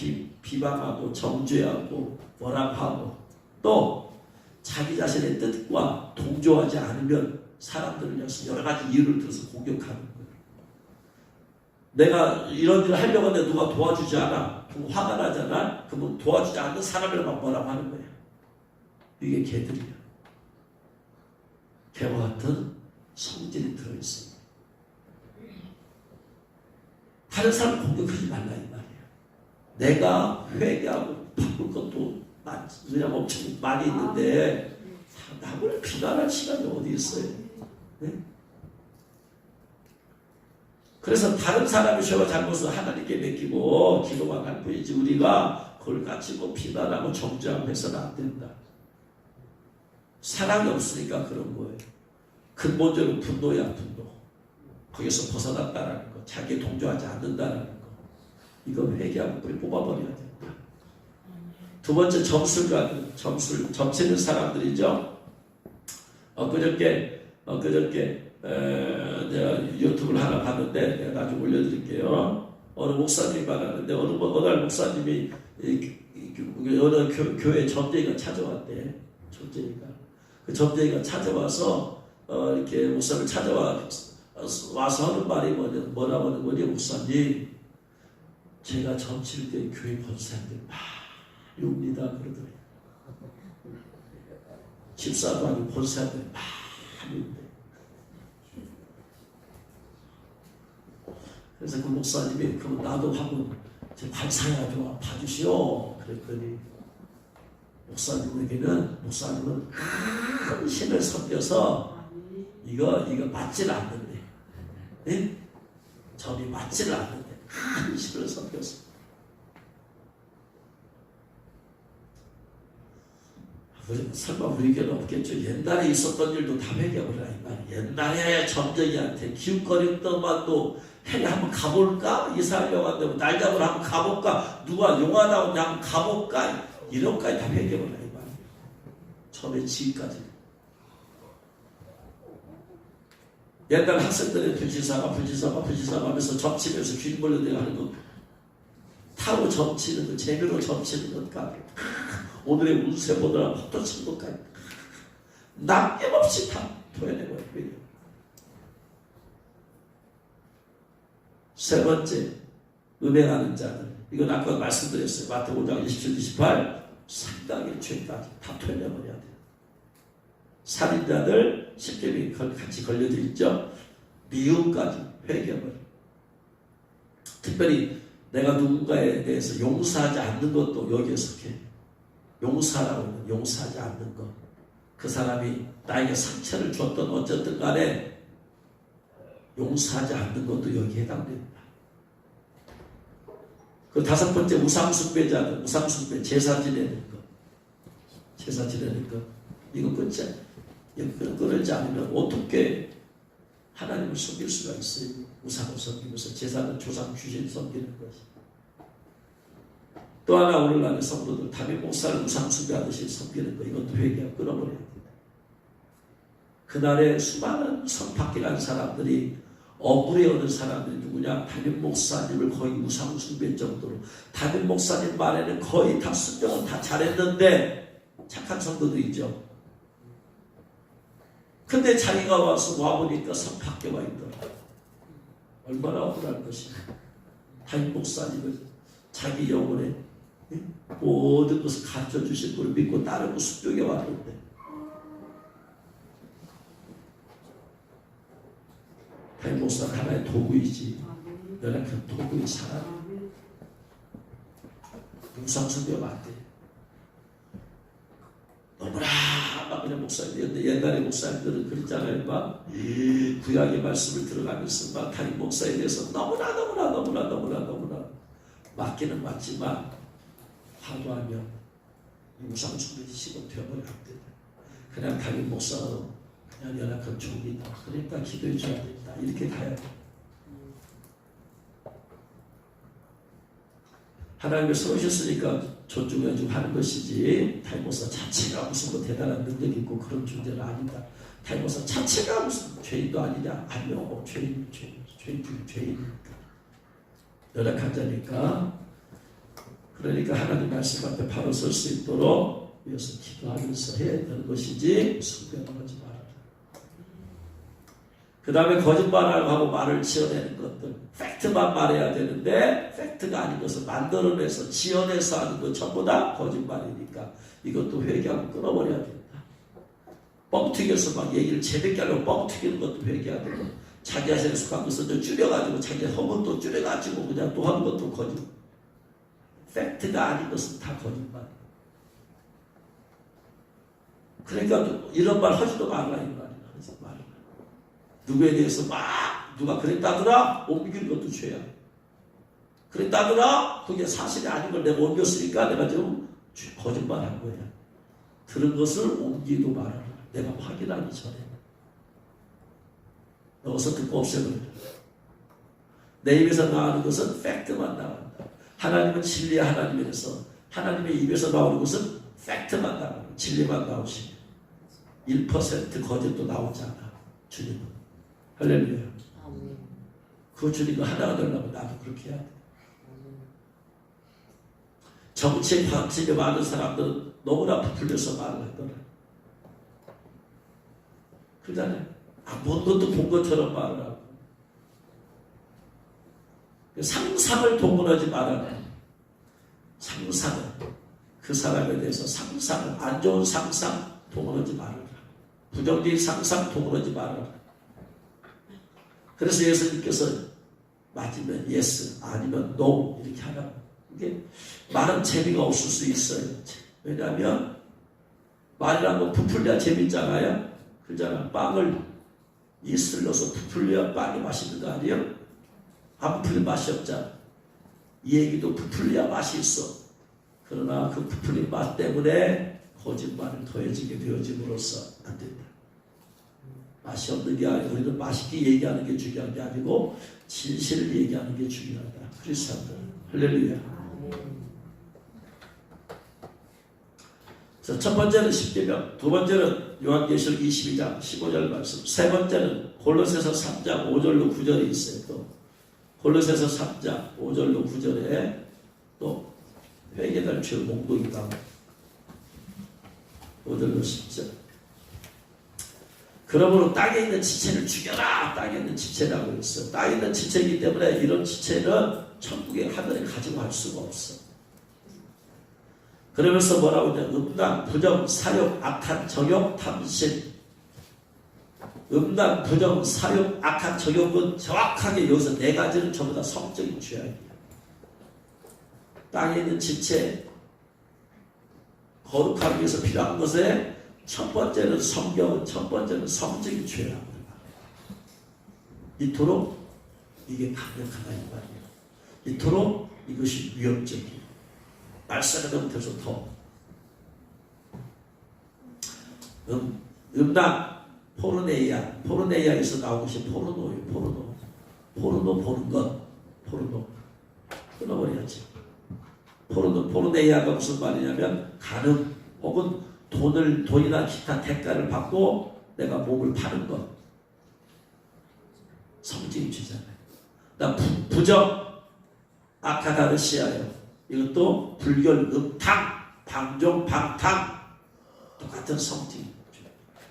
비방하고 정죄하고 뭐라고 하고 또 자기 자신의 뜻과 동조하지 않으면 사람들을 여러 가지 이유를 들어서 공격하는 거예요. 내가 이런 일을 하려고 하는데 누가 도와주지 않아. 그럼 화가 나잖아. 그러면 도와주지 않는 사람을 막 뭐라고 하는 거예요. 이게 개들이야. 개와 같은 성질이 들어있어요. 다른 사람을 공격하지 말라 이 말이에요. 내가 회개하고 바꿀 것도 그냥 엄청 많이 있는데 남을 비난할 시간이 어디 있어요? 네? 그래서 다른 사람의 죄와 잘못을 하나님께 맡기고 기도만 할 뿐이지 우리가 그걸 가지고 비난하고 정죄하고 해서는 안 된다. 사랑이 없으니까 그런 거예요. 근본적으로 분노야 분노. 거기서 벗어났다라는 거. 자기에 동조하지 않는다라는 거. 이건 회개하고 뿌리 뽑아버려야 된다. 두 번째 점치는 사람들이죠. 엊그저께 내가 유튜브를 하나 봤는데 내가 나중에 올려드릴게요. 어느 목사님이 말하는데 어느 날 목사님이 어느 교회 점쟁이가 찾아왔대. 점쟁이가 그 점쟁이가 찾아와서 이렇게 목사를 와서 하는 말이 뭐라고 하는 거니? 목사님, 제가 점칠 때 교회 권사님들 많이 옵니다 그러더래요. 집사도 아니고 권사님들 많이 온대. 그래서 그 목사님이 그럼 나도 한번 관상이나 좀 봐주시오 그랬더니 목사님은 큰 신을 섬겨서 이거 맞질 않는데, 네? 점이 맞지를 않는데 큰 신을 섬겨서 설마 우리 교회는 없겠죠. 옛날에 있었던 일도 다 회개해보라 이 말이야. 옛날에 점쟁이한테 기웃거렸던 말도 해리 한번 가볼까? 이사하려고 한다면 날 잡으러 한번 가볼까? 누가 용하다고 그냥 한번 가볼까? 이런 것까지 다 회개해보라 이 말이야. 처음에 지금까지. 옛날 학생들의 불지사가 하면서 점치면서 길 몰려대고 하는 거 타고 점치는 거, 재미로 점치는 것까지 오늘의 운세 보느라 헛도친 것까지 남김없이 다 토해내버려요. 세 번째, 음행하는 자들. 이건 아까 말씀드렸어요. 마태복음 5장 27, 28 상당히 죄까지 다 토해내버려야 돼요. 살인자들 십계명이 같이 걸려져 있죠. 미움까지 회개해버려. 특별히 내가 누군가에 대해서 용서하지 않는 것도 여기에 속해. 용서라고 하면 용서하지 않는 것. 그 사람이 나에게 상처를 줬던 어쨌든 간에 용서하지 않는 것도 여기에 해당됩니다. 그 다섯 번째, 우상숭배자들. 우상숭배, 제사 지내는 것. 제사 지내는 것. 이거 끊지. 이거 끊지 않으면 어떻게 하나님을 섬길 수가 있어요. 우상을 섬기면서 제사는 조상 귀신 섬기는 것이. 또 하나 오늘날의 성도들 담임 목사를 우상숭배하듯이 섬기는 거. 이것도 회개하고 끊어버려야 됩니다. 그날에 수많은 성밖에 사람들이 억울해 오는 사람들이 누구냐? 담임 목사님을 거의 우상숭배 정도로. 담임 목사님 말에는 거의 다 순종은 다 잘했는데 착한 성도도 있죠. 근데 자기가 와보니까 성밖에 와 있더라. 얼마나 억울할 것이냐. 담임 목사님을 자기 영혼에 모든 것을 가르쳐 주신 분을 믿고 따르고 순종해 왔는데 담임 목사는 하나의 도구이지. 너는 그 도구의 사람이 우상숭배하면 안 돼. 너무나 막 그냥 목사님, 옛날에 목사님들은 그랬잖아요. 막 구약의 말씀을 들어가면서 막 담임 목사에 대해서 너무나 맞기는 맞지만 화도하면 우상숭배 시고 되어버리면 안 된다. 그냥 담임 목사로 그냥 연약한 종이다. 그러니까 기도해 줘야 된다. 이렇게 가야 돼. 하나님께서 오셨으니까 존중해 하는 것이지 담임 목사 자체가 무슨 뭐 대단한 능력이 있고 그런 존재는 아니다. 담임 목사 자체가 무슨 죄인도 아니냐? 아니요. 죄인. 연약한 자니까. 그러니까 하나님 말씀 앞에 바로 설 수 있도록 위해서 기도하면서 해야 되는 것이지 숭배하지 말아라. 그 다음에 거짓말을 하고 말을 지어내는 것들. 팩트만 말해야 되는데 팩트가 아닌 것을 만들어내서 지어내서 하는 것 전부 다 거짓말이니까 이것도 회개하고 끊어버려야 된다. 뻥튀겨서 막 얘기를 재밌게 하려고 뻥튀기는 것도 회개해야 되고 자기 자신에 속한 것을 좀 줄여가지고 자기 허문 또 줄여가지고 그냥 또 하는 것도 거짓말. 팩트가 아닌 것은 다 거짓말. 그러니까 이런 말 하지도 말라 이 말이야. 하지 말라. 누구에 대해서 막 누가 그랬다더라 옮기는 것도 죄야. 그랬다더라 그게 사실이 아닌 걸 내가 옮겼으니까 내가 지금 거짓말한 거야. 들은 것을 옮기도 말아라. 내가 확인하기 전에 어서 듣고 없애버려. 내 입에서 나오는 것은 팩트만 나간다. 하나님은 진리의 하나님이라서 하나님의 입에서 나오는 것은 팩트만 나가고 진리만 나오시면 1% 거짓도 나오지 않아. 주님은 할렐루야. 아멘. 그 주님과 하나가 되려면 나도 그렇게 해야 돼. 정치에 관심이 많은 사람들은 너무나 부풀려서 말을 하더라. 그러잖아요. 본 것도 본 것처럼 말을 하고. 상상을 동원하지 말아라. 상상을. 그 사람에 대해서 상상을, 안 좋은 상상 동원하지 말아라. 부정적인 상상 동원하지 말아라. 그래서 예수님께서 맞으면 yes, 아니면 no 이렇게 하라고. 이게 말은 재미가 없을 수 있어요. 왜냐하면 말이란 건 부풀려야 재밌잖아요. 그러잖아. 빵을 이스트를 넣어서 부풀려야 빵이 맛있는 거 아니에요? 안 부풀리면 맛이 없잖아. 이 얘기도 부풀려야 맛이 있어. 그러나 그 부풀린 맛 때문에 거짓말을 더해지게 되어짐으로써 안 된다. 맛이 없는 게 아니고 우리는 맛있게 얘기하는 게 중요한 게 아니고 진실을 얘기하는 게 중요하다. 크리스찬들. 할렐루야. 첫 번째는 십계명, 두 번째는 요한계시록 22장 15절 말씀, 세 번째는 골로새서 3장 5절로 9절이 있어요. 또 골로새서 3장 5절로 9절에 또 회개할 죄 몽둥이가 5절로 10절. 그러므로 땅에 있는 지체를 죽여라. 땅에 있는 지체라고 했어요. 땅에 있는 지체이기 때문에 이런 지체는 천국의 하늘에 가지고 갈 수가 없어. 그러면서 뭐라고 하냐. 음란, 부정, 사욕, 악한 정욕, 탐심. 음란, 부정, 사욕, 악한 정욕은 정확하게 여기서 네 가지는 전부 다 성적인 죄악이야. 땅에 있는 지체, 거룩하기 위해서 필요한 것에 첫 번째는 성경, 첫 번째는 성적인 죄악이다. 이토록 이게 강력하다 이 말이에요. 이토록 이것이 위협적이에요. 말살하면 돼서 더 음란, 포르네이아에서 나온 것이 포르노예요. 포르노 보는 것, 포르노 끊어버려야지. 포르네이아가 무슨 말이냐면 간음 혹은 돈이나 기타 대가를 받고 내가 몸을 파는 것, 성적인 죄잖아요. 나 부정, 아카다르시아예요. 이것도 불결, 음탕, 방종, 방탕 똑같은 성적인 죄.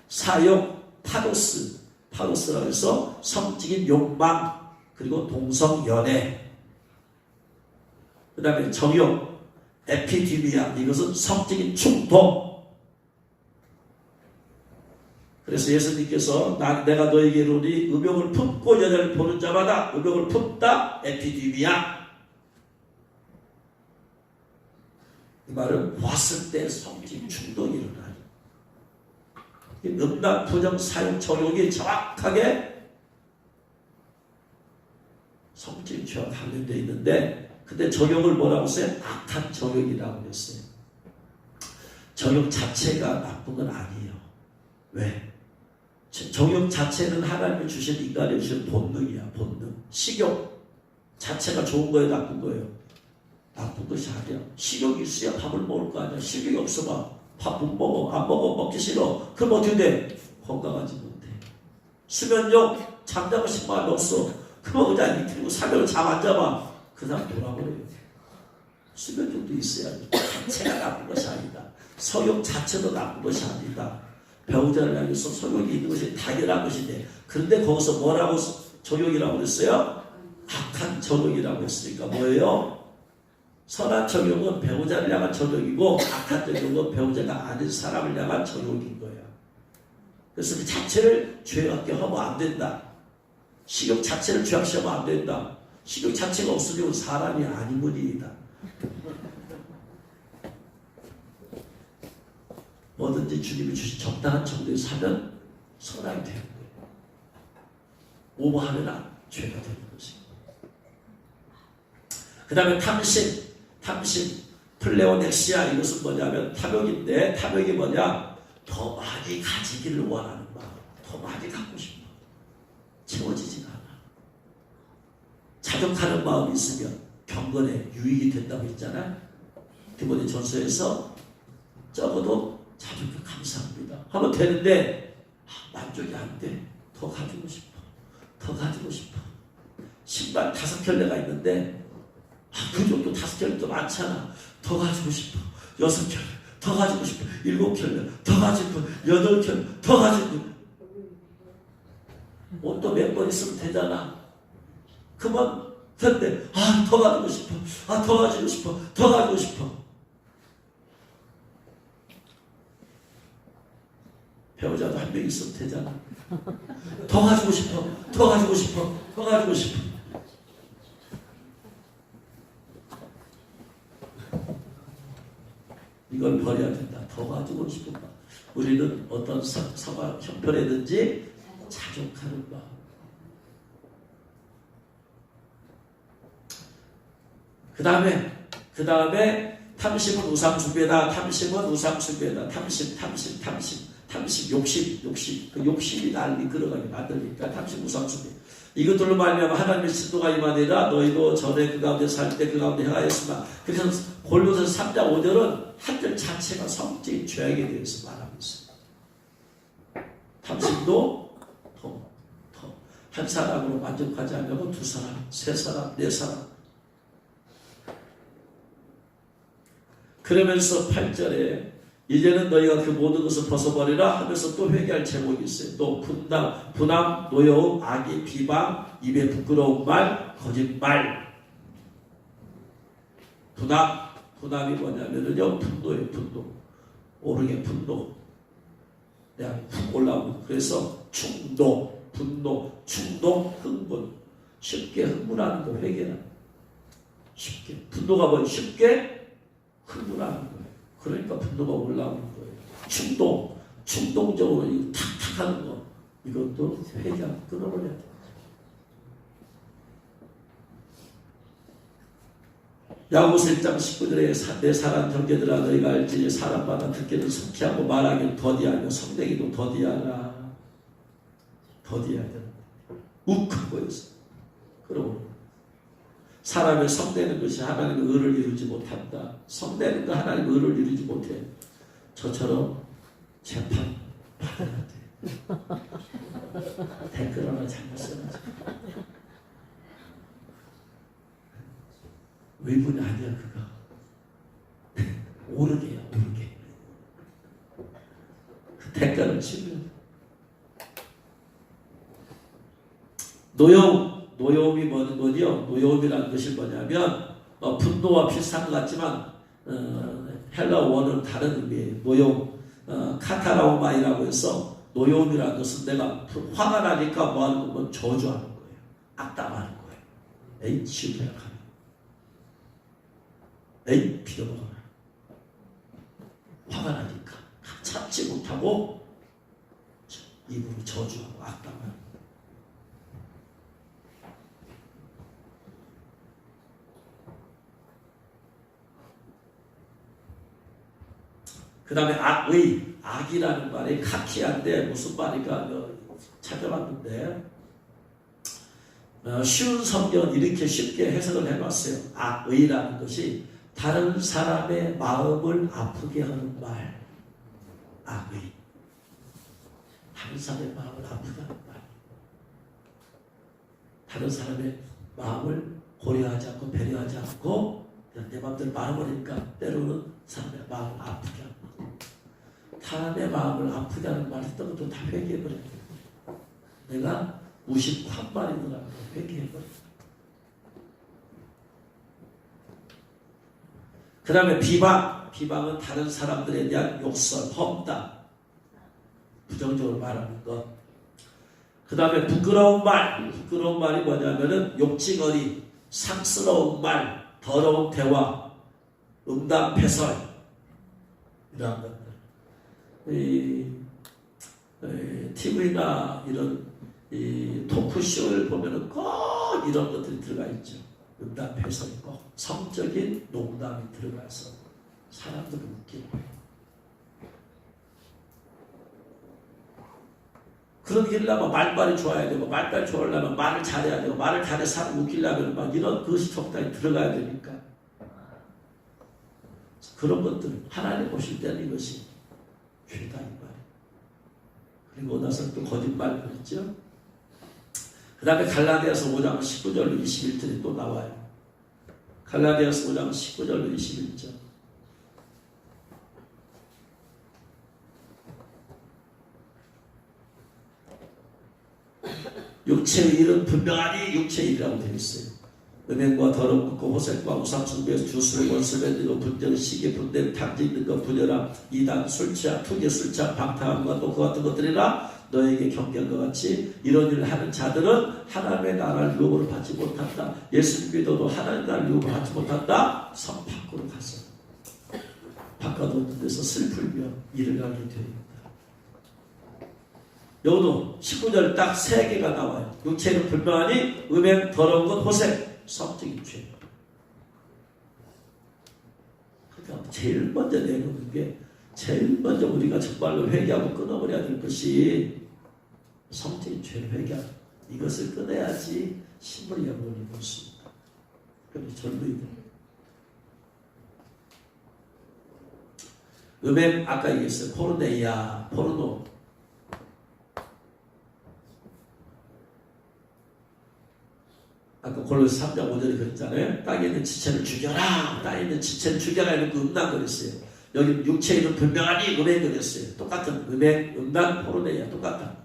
사욕, 파도스라고 해서 성적인 욕망, 그리고 동성연애. 그 다음에 정욕, 에피디미아, 이것은 성적인 충동. 그래서 예수님께서 내가 너에게 이르노니 의욕을 품고 여자를 보는 자마다 의욕을 품다, 에피디미아. 이 말은 봤을 때 성적인 충동이 일어나요. 음란, 부정, 사욕, 정욕이 정확하게 성적인 죄와 관련되어 있는데, 근데 정욕을 뭐라고 했어요? 악한 정욕이라고 했어요. 정욕 자체가 나쁜 건 아니에요. 왜? 정욕 자체는 하나님이 주신 인간이 주신 본능이야. 본능. 식욕 자체가 좋은 거예요, 나쁜 거예요? 나쁜 것이 아니야. 식욕이 있어야 밥을 먹을 거 아니야. 식욕이 없어봐 밥 못 먹어. 안 먹어. 먹기 싫어. 그럼 어떻게 돼? 건강하지 못해. 수면욕, 잠자고 싶은 마음이 없어. 그럼 그냥 이틀고 3일 잠 안 잡아. 그 사람 돌아버려요. 수면욕도 있어야 돼. 자체가 나쁜 것이 아니다. 성욕 자체도 나쁜 것이 아니다. 배우자를 향해서 성욕이 있는 것이 당연한 것인데, 그런데 거기서 뭐라고 정욕이라고 그랬어요? 악한 정욕이라고 했으니까 뭐예요? 선한 정욕은 배우자를 향한 정욕이고, 악한 정욕은 배우자가 아닌 사람을 향한 정욕인 거야. 그래서 그 자체를 죄악게 하면 안 된다. 식욕 자체를 죄악시 하면 안 된다. 식욕 자체가 없으면 사람이 아닌 분이다. 뭐든지 주님이 주신 적당한 정도에 사면 선하게 되는 거예요. 오버하면 죄가 되는 것입니다. 그 다음에 탐심, 플레오넥시아, 이것은 뭐냐면 탐욕인데, 탐욕이 뭐냐? 더 많이 가지기를 원하는 마음, 더 많이 갖고 싶은 마음, 채워지지가 않아. 자족하는 마음이 있으면 경건에 유익이 된다고 했잖아요. 디모데전서에서 적어도 자족해 감사합니다 하면 되는데, 만족이 안 돼. 더 가지고 싶어. 가지고 싶어. 신발 5켤레가 있는데 그 정도 5켤레도 많잖아. 더 가지고 싶어. 6켤레 더 가지고 싶어. 7켤레 더 가지고 싶어. 8켤레 더 가지고 싶어. 옷도 몇 번 있으면 되잖아. 그만 됐는데 더 가지고 싶어. 더 가지고 싶어. 더 가지고 싶어. 배우자도 한 명 있으면 되잖아. 더 가지고 싶어. 더 가지고 싶어. 더 가지고 싶어. 이걸 버려야 된다. 더 가지고 싶은 마음. 우리는 어떤 상황 형편이든지 자족하는 마음. 그 다음에 탐심은 우상숭배다. 탐심은 우상숭배다. 탐심, 욕심. 그 욕심이 나를 이끌어가게 만드니까 탐심, 우상숭배. 이것들로 말미암아 하나님의 진노가 임하니라. 너희도 전에 그 가운데 살 때 그 가운데 행하였으나. 그래서 골로새 3장 5절은 한절 자체가 성적인 죄악에 대해서 말하고 있습니다. 탐심도 한 사람으로 만족하지 않으면 2사람, 3사람, 4사람. 그러면서 8절에 이제는 너희가 그 모든 것을 벗어버리라 하면서 또 회개할 제목이 있어요. 또 분함, 노여움, 악의, 비방, 입에 부끄러운 말, 거짓말. 분함이 뭐냐면요, 분노예요. 분노. 오르게 분노. 내가 푹 올라오고. 그래서 충동, 분노, 충동, 흥분. 쉽게 흥분하는 거, 회개는. 쉽게. 분노가 뭐예요? 쉽게 흥분하는 거예요. 그러니까 분노가 올라오는 거예요. 충동적으로 탁탁 하는 거. 이것도 회개하고 끊어버려야 돼요. 야고보서 1장 19절에 내 사랑 형제들아 너희가 알지 사람마다 듣기는 성취하고 말하기는 더디하며 성내기도 더디하라. 더디해야 된다. 욱하고 있어. 그러고 사람의 성내는 것이 하나님의 의를 이루지 못한다. 성내는 거 하나님의 의를 이루지 못해. 저처럼 재판 받아야 돼. 댓글 하나 잘못 써가지고. 의문이 아니야 그거. 오르게야 오르게. 그 대가를 치면 노여움이 뭐냐? 노여움이라는 것이 뭐냐면 분노와 비슷한 것 같지만 헬라 원어는 다른 의미예요. 노여움, 카타라우마이라고 해서 노여움이라는 것은 내가 화가 나니까 뭐 하는 거면 저주하는 거예요. 악담하는 거예요. 에이 치우쳐라 가면. 에이 비켜먹어라. 화가 나니까 참지 못하고 입으로 저주하고 악담하는 거예요. 그 다음에 악이라는 말이 카키한데 무슨 말인가 찾아봤는데 쉬운 성경은 이렇게 쉽게 해석을 해봤어요. 악의라는 것이 다른 사람의 마음을 아프게 하는 말. 악의. 다른 사람의 마음을 아프게 하는 말. 다른 사람의 마음을 고려하지 않고 배려하지 않고 그냥 내 마음대로 말해버리니까 때로는 사람의 마음을 아프게 하는 말. 사람의 마음을 아프게 하는 말 했던 것도 다 회개해버려야 돼. 내가 무심코 한 말이더라도 회개해버려. 그 다음에 비방은 다른 사람들에 대한 욕설, 험담, 부정적으로 말하는 것. 그 다음에 부끄러운 말이 뭐냐면은 욕징어리, 상스러운 말, 더러운 대화, 음담패설 이러한 것들. TV나 이런 토크쇼를 보면은 꼭 이런 것들이 들어가 있죠. 음담패설이 꼭 성적인 농담이 들어가서 사람들을 웃기고. 그런 게 일라면 말빨이 좋아야 되고, 말빨이 좋아하려면 말을 잘해야 되고, 말을 잘해서 사람 웃기려면 막 이런 것이 적당히 들어가야 되니까. 그런 것들 하나님 보실 때는 이것이 죄다 이 말. 그리고 나서 또 거짓말 그랬죠. 그 다음에 갈라디아서 5장 19절로 21절이 또 나와요. 갈라디아서 5장 19절로 21절. 육체의 일은 분명하니 육체의 일이라고 되어 있어요. 음행과 더러운 것과 호색과 우상숭배, 주술, 원수배들로 분쟁, 시기, 분쟁, 탕지 있는 것, 분열함, 이단, 술취함, 투기, 술취함, 방탕함과 또 그 같은 것들이라 너에게 경계한 것 같이 이런 일을 하는 자들은 하나님의 나라를 유업으로 받지 못한다. 예수님 믿어도 하나님의 나라를 유업으로 받지 못한다. 성 밖으로 가서 바꿔놓는 데서 슬플며 일을 하게 됩니다. 여기도 19절 딱 3개가 나와요. 육체는 분명하니 음행, 더러운 것, 호색, 성적인 죄. 그러니까 제일 먼저 내놓는 게 제일 먼저 우리가 정말로 회개하고 끊어버려야 될 것이 성적인 죄를 회개하고 이것을 끊어야지 신물이 영혼이 볼 수 있다. 그래서 젊은이들 음행 아까 얘기했어요. 포르네이아, 포르노. 아까 골로새 3장 5절에 그랬잖아요. 땅에 있는 지체를 죽여라. 땅에 있는 지체를 죽여라. 이렇게 음란거렸어요. 여기 육체에 있는 분명하니 음행거렸어요. 똑같은 음행, 음란, 포르네이아 똑같다.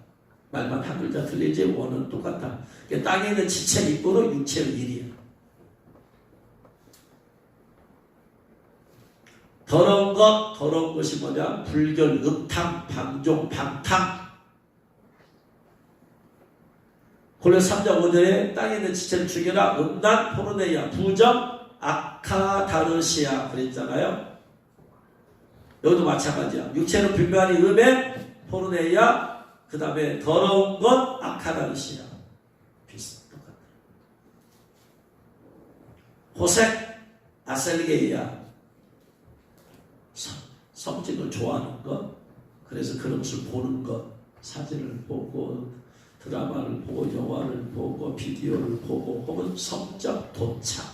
말만 한 글자 틀리지 원은 똑같다. 그러니까 땅에 있는 지체 입고로 육체의 일이야. 더러운 것이 뭐냐? 불결, 음탕, 방종, 방탕. 골로새 3장 5절에 땅에 있는 지체를 죽여라. 음란, 포르네이아, 부정, 아카다르시아 그랬잖아요. 여기도 마찬가지야. 육체는 분명하니 음행, 포르네이아, 그 다음에 더러운 것, 아카다르시아. 비슷, 똑같아. 호색, 아셀게이아. 성질을 좋아하는 것. 그래서 그런 것을 보는 것. 사진을 보고, 드라마를 보고, 영화를 보고, 비디오를 보고, 혹은 성적 도착.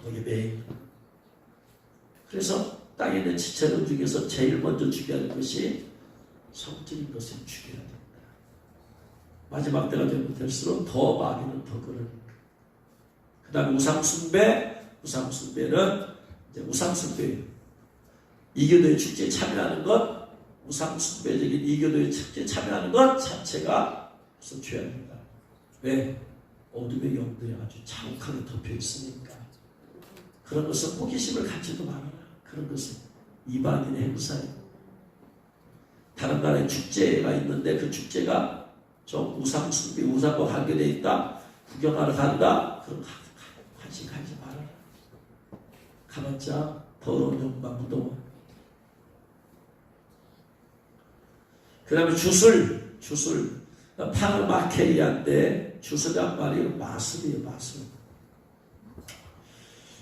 거기 메인. 그래서 땅에 있는 지체들 중에서 제일 먼저 죽여야 할 것이 성적인 것을 죽여야 된다. 마지막 때가 되면 될수록 더 마귀는 더 그러니까. 그 다음에 우상숭배는 이제 우상숭배. 이교도의 축제에 참여하는 것, 우상숭배적인 이교도의 축제에 참여하는 것 자체가 무슨 죄입니다. 왜? 어둠의 영들이 아주 자욱하게 덮여 있으니까. 그런 것은 호기심을 갖지도 말아라. 그런 것은 이방인의 행사예요. 다른 나라에 축제가 있는데 그 축제가 좀 우상숭배, 우상과 관계되어 있다. 구경하러 간다. 그럼 같이 가지 말아라. 가봤자 더러운 영만 묻어와. 그 다음에 주술. 파르마케이아인데 주술이란 말이 마술이에요. 마술.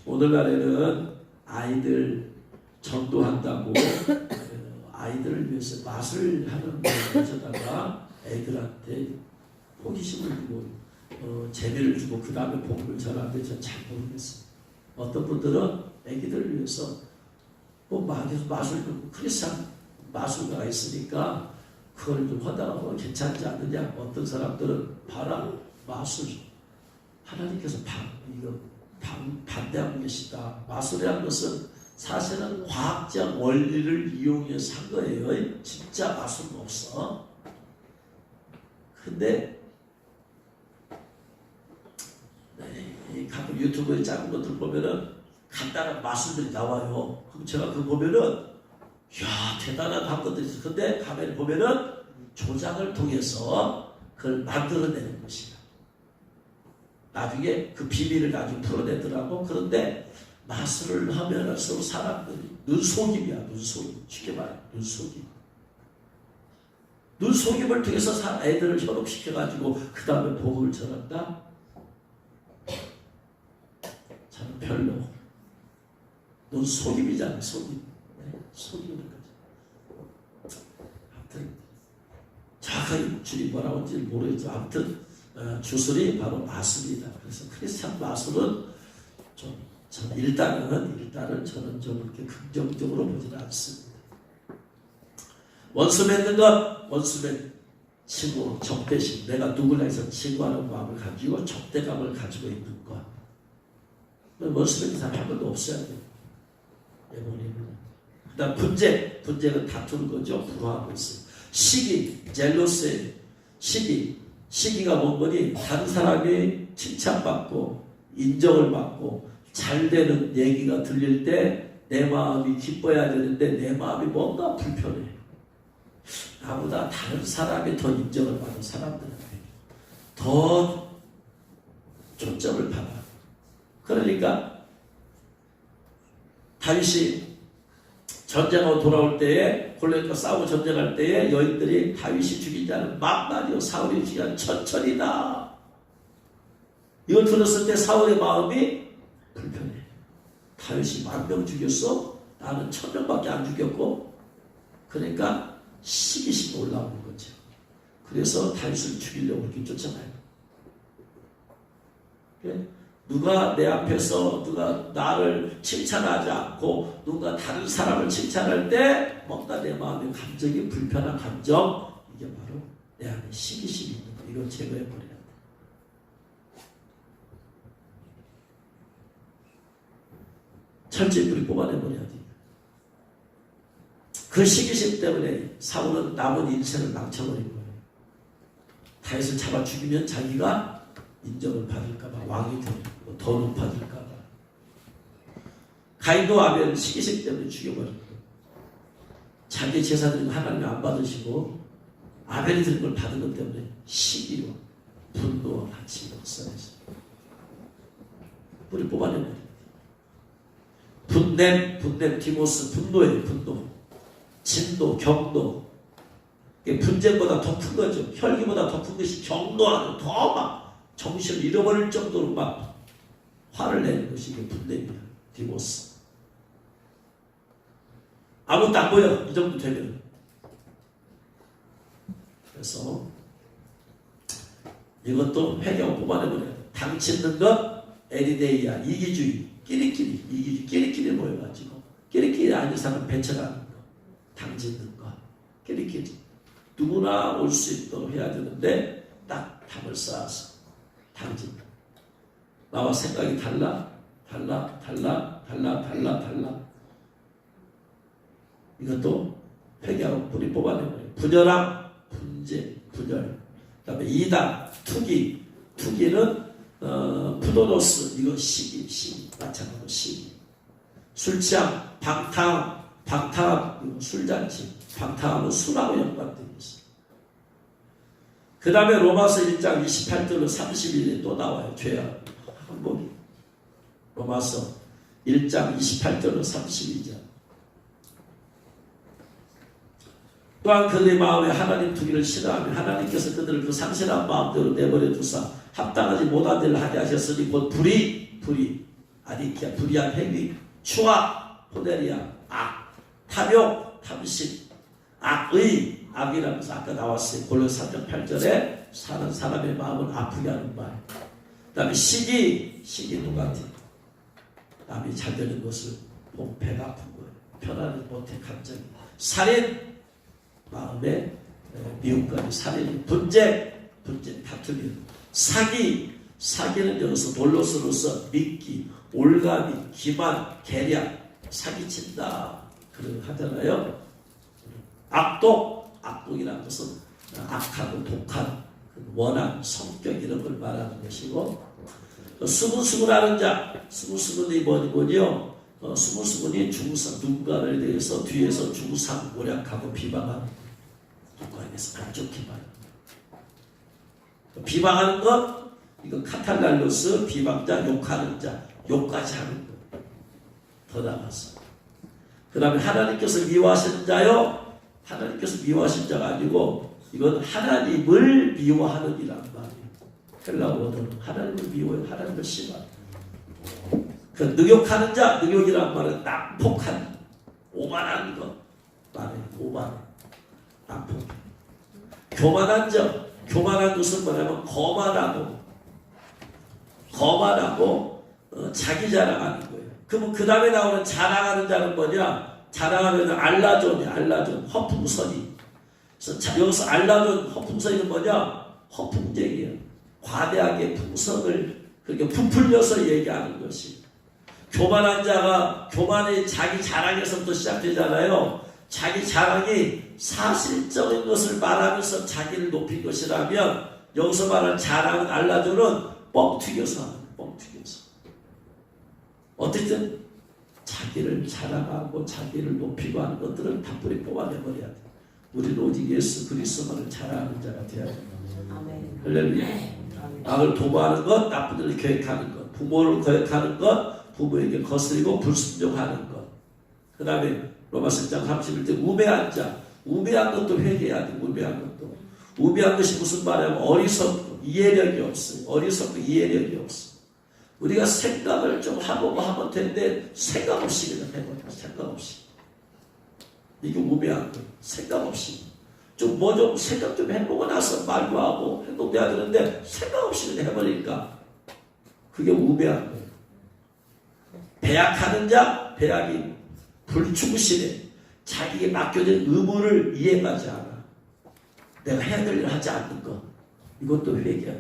오늘날에는 아이들 전도한다고 아이들을 위해서 맛을 하는 데다가 애들한테 호기심을 주고 재미를 주고 그 다음에 복음을 전하는데 전 잘 모르겠어요. 어떤 분들은 애기들을 위해서 마술 크리스찬 마술가가 있으니까 그걸 좀 하다가 괜찮지 않느냐. 어떤 사람들은 봐라 마술 하나님께서 반대하고 계시다. 마술이라는 것은 사실은 과학적 원리를 이용해서 한 거예요. 진짜 마술은 없어. 근데 가끔 유튜브에 작은 것들 보면은 간단한 마술들이 나와요. 그럼 제가 그거 보면은 이야 대단한 한 것들이 있어. 근데 가만히 보면은 조작을 통해서 그걸 만들어내는 것이야. 나중에 그 비밀을 나중에 풀어내더라고. 그런데 마술을 하면 할수록 사람들이 눈속임이야. 눈속임. 쉽게 말해 눈속임. 눈속임을 통해서 애들을 현혹시켜가지고 그 다음에 복음을 전한다? 저는 별로. 눈속임이잖아. 속임. 속이는 거지. 아무튼 정확하게 줄이 뭐라고 할지 모르겠지만 아무튼 주술이 바로 마술이다. 그래서 크리스찬 마술은 저는 일단은 저는 좀 그렇게 긍정적으로 보지는 않습니다. 원수 맺는 것, 원수 칭호, 적대심, 내가 누구나 해서 칭호하는 마음을 가지고 적대감을 가지고 있는 것. 머스맨 사람 한 번도 없어야 돼요. 에모니는. 그 다음 분쟁은 다투는 거죠. 불화하고 있어요. 시기, 젤로스, 시기가 뭔 거니? 다른 사람이 칭찬받고 인정을 받고 잘 되는 얘기가 들릴 때 내 마음이 기뻐야 되는데 내 마음이 뭔가 불편해. 나보다 다른 사람이 더 인정을 받는 사람들한테 더 초점을 받아. 그러니까 다윗이 전쟁하고 돌아올 때에 골리앗과 싸우고 전쟁할 때에 여인들이 다윗이 죽인 자는 만만이요 사울이 죽인 자는 천천이다. 이걸 들었을 때 사울의 마음이 불편해. 다윗이 10,000명 죽였어? 나는 1,000명밖에 안 죽였고. 그러니까 시기심이 올라오는 거죠. 그래서 다윗을 죽이려고 이렇게 쫓아가요. 누가 내 앞에서 누가 나를 칭찬하지 않고 누가 다른 사람을 칭찬할 때 뭔가 내 마음의 감정이 불편한 감정, 이게 바로 내 안에 시기심이 있는 거. 이걸 제거해버려야 돼. 철저히 뿌리 뽑아내버려야 돼. 그 시기심 때문에 사울은 남은 인생을 망쳐버린 거예요. 다윗을 잡아 죽이면 자기가 인정을 받을까봐, 왕이 되고 더 높아질까봐. 가인도 아벨은 시기심 때문에 죽여버린 거예요. 자기 제사 드리면 하나님 안 받으시고 아벨이 드린 걸 받은 것 때문에 시기와 분노와 같이 역사했어요. 뿌리 뽑아내버려요. 분냄, 디모스, 분노예요, 분노. 진노, 경노. 분쟁보다 더 큰 거죠. 혈기보다 더 큰 것이 경노하고 더 막 정신을 잃어버릴 정도로 막 화를 내는 것이 이게 분냄이야, 디모스. 아무것도 안 보여, 이 정도 되면. 그래서 이것도 회개하고 뽑아내버려요. 당치는 것, 에리데이아, 이기주의. 끼리끼리 모여가지고 끼리끼리 아닌 사람 배척하는 거, 당짓는 거, 끼리끼리 누구나 올 수 있도록 해야 되는데 딱 담을 쌓아서 당짓는. 나와 생각이 달라. 이것도 회개하고 뿌리 뽑아내버려요. 분열함, 분열. 그 다음에 이단, 투기는 푸도노스, 이거 시기, 마찬가지로 시기. 술 취함, 방탕함, 술잔치. 방탕함은 술하고 연관되어 있어요. 그 다음에 로마서 1장 28절로 31절에 또 나와요. 죄악, 항복이. 로마서 1장 28절로 32절. 또한 그들의 마음에 하나님 두기를 싫어하며 하나님께서 그들을 그 상실한 마음대로 내버려 두사 합당하지 못한 일을 하게 하셨으니 곧 불의, 아디키아, 불의한 행위, 추악, 호데리아, 악, 탐욕, 탐심, 악의, 악이라면서 아까 나왔어요. 골로새 3장 8절에 사는 사람의 마음을 아프게 하는 말. 그 다음에 시기 누구한테? 남이 잘 되는 것을 보면 배가 아픈 거예요. 편안하지 못해 감정이. 살인, 마음에 미움까지 살인, 분쟁 다투기, 사기는 여기서 놀로스로서 믿기, 올가미, 기만, 계략, 사기친다 그런 하잖아요. 악독이라는 것은 악하고 독한 원한, 성격 이런 걸 말하는 것이고, 수군수군하는 자, 수군수군이 뭐니요? 수군수군이 중상, 누군가에 대해서 뒤에서 중상, 모략하고 비방하는, 누군가에 대해서 안 좋게 말하는 비방하는 것, 이거 카탈랄로스, 비방자, 욕하는 자, 욕까지 하는 것. 더 나가서. 그 다음에 하나님께서 미워하시는 자요, 하나님께서 미워하신 자가 아니고 이건 하나님을 미워하는 이란 말이에요. 헬라어로는 하나님을 미워해, 하나님을 싫어하는. 그 능욕하는 자, 능욕이란 말은 난폭한, 오만한 것 말이에요. 오만, 난폭. 교만한 자, 교만한 것은 뭐냐면 거만하고 자기 자랑하는 거예요. 그러면 그 다음에 나오는 자랑하는 자는 뭐냐? 자랑하면 알라존이, 허풍선이. 그래서 여기서 알라돈 허풍성이는 뭐냐? 허풍쟁이야. 과대하게 풍성을 그렇게 부풀려서 얘기하는 것이. 교만한 자가 교만의 자기 자랑에서부터 시작되잖아요. 자기 자랑이 사실적인 것을 말하면서 자기를 높인 것이라면 여기서 말하는 자랑은 알라존은 뻥튀겨서 하는 뻥튀겨서. 어쨌든 자기를 자랑하고 자기를 높이고 하는 것들은 다 뿌리 뽑아내버려야 돼. 우리는 오직 예수 그리스도만을 자랑하는 자가 되어야 돼. 아멘. 할렐루야. 아멘. 악을 도모하는 것, 나쁜 일을 계획하는 것, 부모를 거역하는 것, 부모에게 거스리고 불순종하는 것. 그 다음에 로마서 1장 31절 우매한 자, 우매한 것도 회개해야 돼. 우매한 것도. 우매한 것이 무슨 말이냐면 어리석고 이해력이 없어요. 어리석고 이해력이 없어. 우리가 생각을 좀 하고 하면 되는데 생각 없이 그냥 해버려. 생각 없이. 이게 우매한 거예요. 생각 없이. 좀 생각 좀 해보고 나서 말도 하고 행동돼야 되는데 생각 없이 그냥 해버리니까 그게 우매한 거예요. 배약하는 자, 배약이 불충실해. 자기에게 맡겨진 의무를 이행하지 않아. 내가 해야 될 일을 하지 않는 것. 이것도 회개야.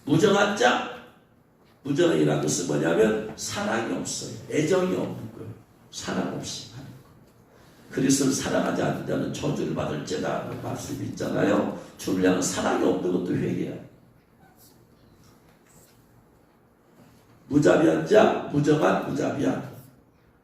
무정한 자, 무정이라는 것은 뭐냐면 사랑이 없어요. 애정이 없는 거예요. 사랑 없이 하는 거. 그리스도를 사랑하지 않는 자는 저주를 받을지다 하는 말씀이 있잖아요. 주를 향한 사랑이 없는 것도 회개야. 무자비한 자, 무정한 무자비한.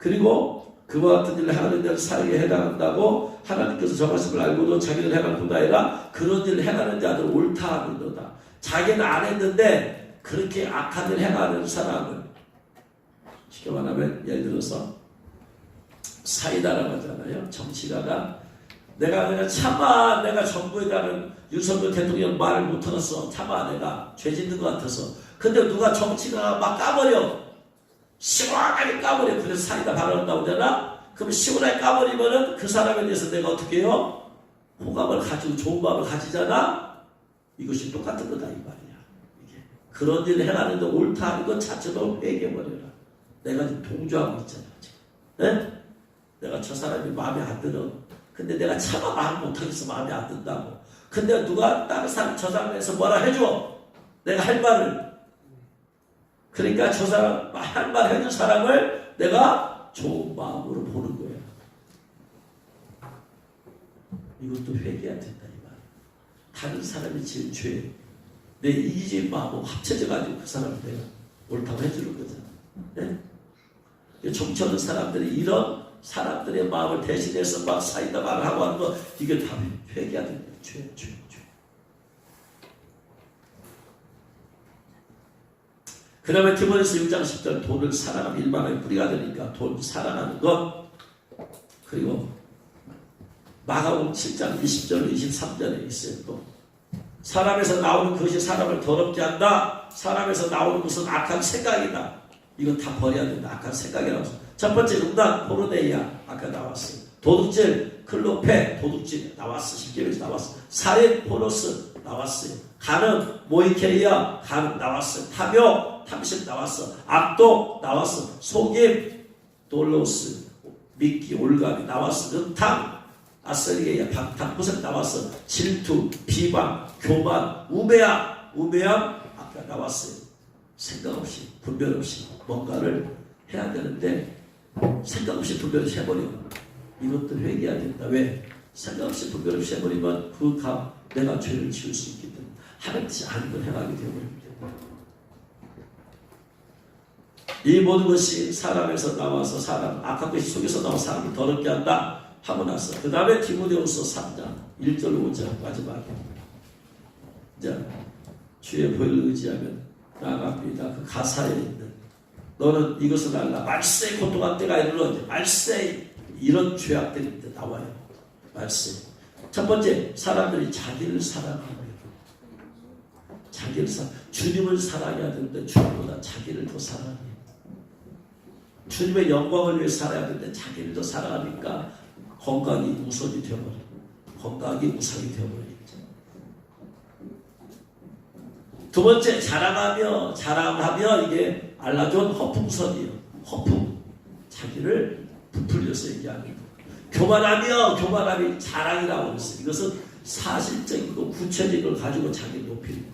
그리고 그와 같은 일을 행하는 자는 사형에 해당한다고 하나님께서 정하심을 알고도 자기를 행할 뿐 아니라 그런 일을 행하는 자들 옳다 하는도다. 자기는 안 했는데 그렇게 악한 일을 행하는 사람을 쉽게 말하면 예를 들어서 사이다라고 하잖아요. 정치가가 내가 그냥 차마 내가 정부에 가는 윤석열 대통령 말을 못 들었어. 차마 내가 죄 짓는 것 같아서. 근데 누가 정치가가 막 까버려. 시원하게 까버려. 그래서 사이다 발언한다고 하잖아. 그럼 시원하게 까버리면은 그 사람에 대해서 내가 어떻게 해요? 호감을 가지고 좋은 마음을 가지잖아. 이것이 똑같은 거다 이 말이야. 이게. 그런 일을 행하는데 옳다 하는 것 자체도 회개해버려라. 내가 지금 동조하고 있잖아. 네? 내가 저 사람이 마음에 안 들어. 근데 내가 차마 말 못하겠어. 마음에 안 든다고. 근데 누가 다른 사람 저 사람에서 뭐라 해줘. 내가 할 말을. 그러니까 저 사람 할 말 해준 사람을 내가 좋은 마음으로 보는 거야. 이것도 회개해야 된다 이 말. 다른 사람이 지은 죄, 내 이기적인 마음하고 합쳐져가지고 그 사람을 내가 옳다고 해주는 거잖아. 네? 정치하는 사람들이 이런 사람들의 마음을 대신해서 막 사이다 말을 하고 하는 거 이게 다 회개해야 된다. 죄. 그 다음에 디모데서 6장 10절 돈을 사랑하면 일반의 뿌리가 되니까 돈 사랑하는 것. 그리고 마가복음 7장 20절 23절에 있어요. 또 사람에서 나오는 것이 사람을 더럽게 한다. 사람에서 나오는 것은 악한 생각이다. 이거 다 버려야 된다. 악한 생각이라고. 첫 번째 음란 포르네이아 아까 나왔어요. 도둑질 클로페 도둑질 나왔어. 10개에서 나왔어. 살인 포로스 나왔어요. 간음 모이케이아 간음 나왔어요. 탐욕 탐심 나왔어. 악독 나왔어. 속임 돌로스 미끼 올가미 나왔어. 음탕 아스리게야 방탕 무슨 나왔어. 질투 비방 교만 우매함 아까 나왔어요. 생각 없이 분별 없이 뭔가를 해야 되는데 생각 없이 분별 없이 해버려. 이것도 회개해야 된다. 왜? 생각 없이 분별 없이 해버리면 내가 죄를 지을 수 있기 때문에 하나님께서 아닌 걸 행하게 되어버립니다. 이 모든 것이 사람에서 나와서 사람 악한 것이 속에서 나와 사람을 더럽게 한다 하고 나서 그 다음에 디모데후서 3장 1절 5절 마지막에 자 주의 보혈을 의지하면 나아갑니다. 그 가사에 있는 너는 이것을 알라. 말세에 고통한 때가 이르러 말세에 이런 죄악들이 나와요. 말세. 첫 번째 사람들이 자기를 사랑하고 자기를 주님을 사랑해야 되는데 주님보다 자기를 더 사랑해요. 주님의 영광을 위해 살아야 되는데 자기를 더 사랑하니까 건강이 우선이 되어버려요. 건강이 우상이 되어버리겠죠. 두 번째 자랑하며 이게 알라존 허풍선이에요. 허풍 자기를 부풀려서 얘기하는 거. 교만함이 자랑이라고 했어요. 이것은 사실적이고 구체적인 걸 가지고 자기를 높이는 거예요.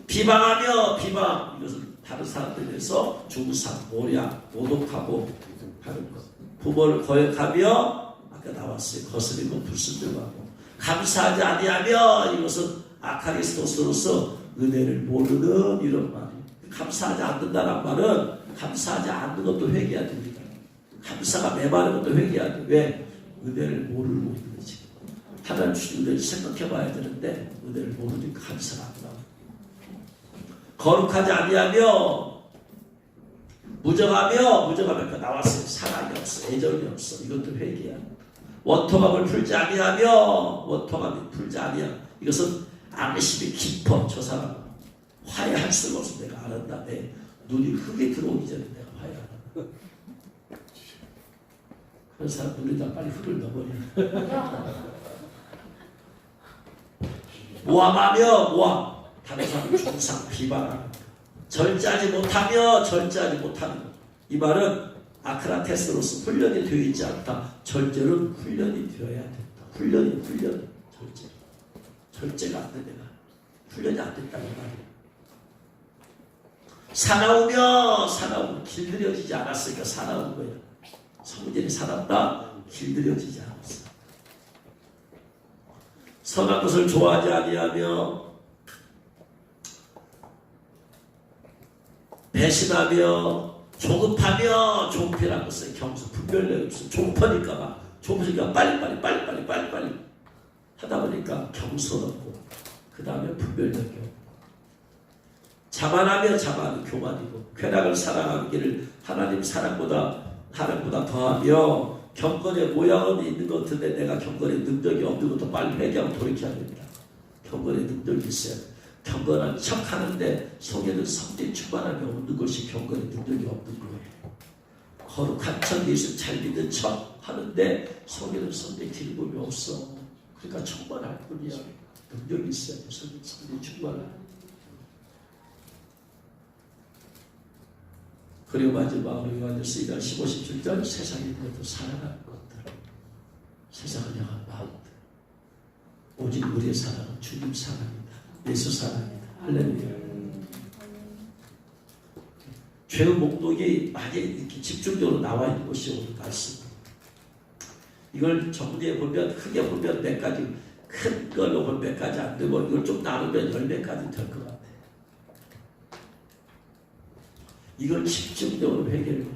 비방하며 비방, 이것은 다른 사람들에 대해서 중상, 모략, 모독하고 하는 것. 부모를 거역하며 아까 나왔어요. 거스리고 불순종하고 감사하지 아니하며, 이것은 아카리스토스로서 은혜를 모르는 이런 말이에요. 감사하지 않는다는 말은 감사하지 않는 것도 회개해야 됩니다. 감사가 메마른 것도 회개해야 돼. 왜? 은혜를 모르고 있는 거지. 하나님 주신 은혜를 생각해 봐야 되는데 은혜를 모르니까 감사가 안 나와. 거룩하지 아니하며 무정하며 나왔어요. 사랑이 없어, 애정이 없어. 이것도 회개야. 원통함을 풀지 아니하며, 원통함이 풀지 아니하. 이것은 앙심이 깊어. 저 사람 화해할 수가 없어. 내가 알았다. 내 눈이 흙에 들어오기 전에 내가 화해하라. 그런 사람 눈에다 빨리 흙을 넣어버려. 모함하며 모함, 다른 사람 중상 비방하는, 절제하지 못하는 것. 이 말은 아크라테스로서 훈련이 되어 있지 않다. 절제는 훈련이 되어야 된다. 훈련. 절제가 안 돼. 내가 훈련이 안 됐다는 말이야. 사나우면 길들여지지 않았으니까 사나운 거야. 성질이 사납다. 길들여지지 않았어. 선한 것을 좋아하지 아니하며 배신하며 조급하며, 조급이라는 것은 경수 분별력이 없어. 조급하니까 막 조급하니까 빨리 하다 보니까 경솔없고 그 다음에 분별력이 없고, 자만하며 교만이고, 쾌락을 사랑하기를 하나님 사랑보다 더하며, 경건의 모양은 있는 것 같은데 내가 경건의 능력이 없는 것도 빨리 회개하고 돌이켜야 됩니다. 경건의 능력이 있어야 돼. 경건한 척 하는데 속에는 성령 충만함이 없는 것이 경건의 능력이 없는 거예요. 거룩한 척, 예수 잘 믿는 척 하는데 속에는 성령 기름이 없어. 그러니까 충만할 뿐이야. 능력이 있어야지. 성령 충만함. 그리고 마지막으로 요한일서 2장 15, 17절, 세상에 있는 것도 사랑하는 것들, 세상을 향한 마음들, 오직 우리의 사랑은 주님 사랑입니다. 예수 사랑입니다. 할렐루야. 죄의 목록이 많이 이렇게 집중적으로 나와 있는 것이 오늘 말씀. 이걸 정리해 보면, 크게 보면 몇 가지, 큰 걸로 보면 몇 가지 안 되고, 이걸 좀 나누면 10몇 가지 될 것 같아요. 이걸 집중적으로 회개를 해요.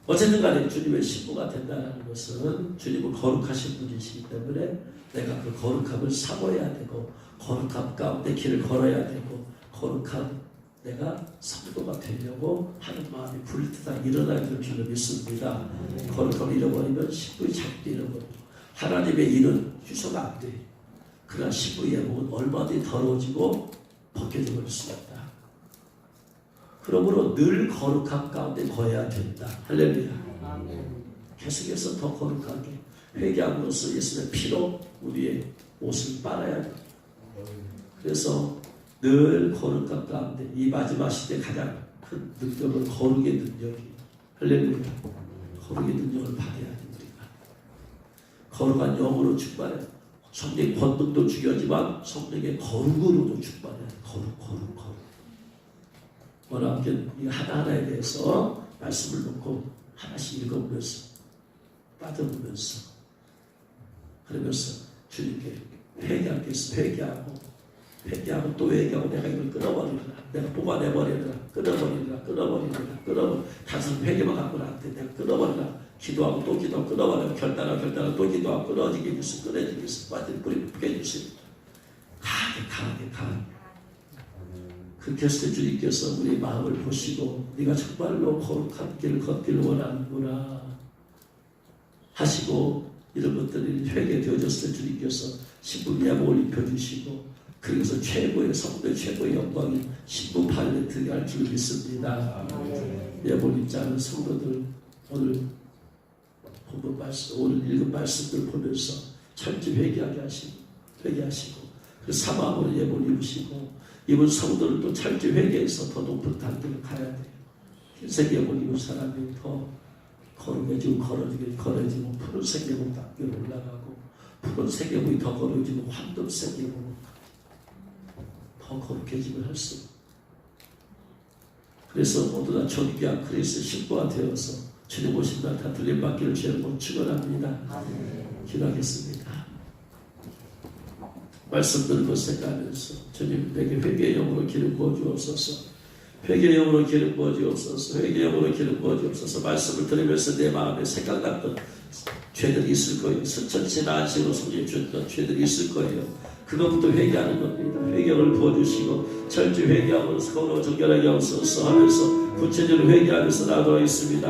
어쨌든 간에 주님의 신부가 된다는 것은 주님은 거룩하신 분이시기 때문에 내가 그 거룩함을 사모해야 되고, 거룩함 가운데 길을 걸어야 되고, 거룩한 내가 성도가 되려고 하는 마음이 불뜻하게 일어나는 줄로 믿습니다. 거룩함을 잃어버리면 신부의 자격도 잃어버리고, 하나님의 일은 휴소가 안 돼요. 그러나 신부의 예복은 얼마든지 더러워지고 벗겨져 버릴 수 있다. 그러므로 늘 거룩함 가운데 거해야 된다. 할렐루야. 계속해서 더 거룩하게 회개함으로써 예수의 피로 우리의 옷을 빨아야 돼. 그래서 늘 거룩함 가운데, 이 마지막 시대 가장 큰 능력은 거룩의 능력이에요. 할렐루야. 거룩의 능력을 받아야 돼. 우리가 거룩한 영으로 충만해. 성령의 권능도 중요하지만 성령의 거룩으로도 충만해. 거룩. 워낙 하나하나에 대해서 말씀을 놓고 하나씩 읽어보면서 빠져보면서 그러면서 주님께 회개하고 또 회개하고, 내가 이걸 끊어버리라, 내가 뽑아내버리라, 끊어버리라. 단순 회개만 갖고는 안 돼. 내가 끊어버리라. 기도하고 또 기도하고 끊어버리라. 결단하고 또 기도하고 끊어지게 해주세요. 완전히 뿌리 붙게 해주세요. 강하게. 그렇게 했을 때 주님께서 우리 마음을 보시고, 네가 정말로 거룩한 길을 걷기를 원하는구나 하시고, 이런 것들이 회개되어졌을 때 주님께서 신부 예복을 입혀주시고, 그래서 최고의 성도의 최고의 영광이 신부 팔에 들어갈 줄 믿습니다. 예복 입지 않은 성도들, 오늘 본문 말씀, 오늘 읽은 말씀들 보면서 철저히 회개하게 회개하시고, 그 사망으로 예복을 입으시고, 이번 성도들도 철저히 회개해서 더 높은 단계로 가야 돼요. 흰색 계곡 입은 사람이 더 거룩해지고 걸어지고 푸른색 계곡 닿기로 올라가고 푸른색 계곡이 더 거룩해지고 황금색 계곡 더 거룩해지고 할 수. 그래서 모두 다 존귀한 그리스도의 신부가 되어서 주님 오신 날 다 들림받기를 주님으로 축원합니다. 기도하겠습니다. 말씀 들고 생각하면서 주님 내게 회개의 영으로 기름 부어 주옵소서. 회개의 영으로 기름 부어 주옵소서. 회개의 영으로 기름 부어 주옵소서. 말씀을 들으면서 내 마음에 생각났던 죄들이 있을 거예요. 스천지나 안식으로 손님 주셨던 죄들이 있을 거예요. 그것부터 회개하는 겁니다. 회개를 부어주시고 철저히 회개하면서 거룩 정결하게 하옵소서 하면서 구체적으로 회개하면서 나도록 있습니다.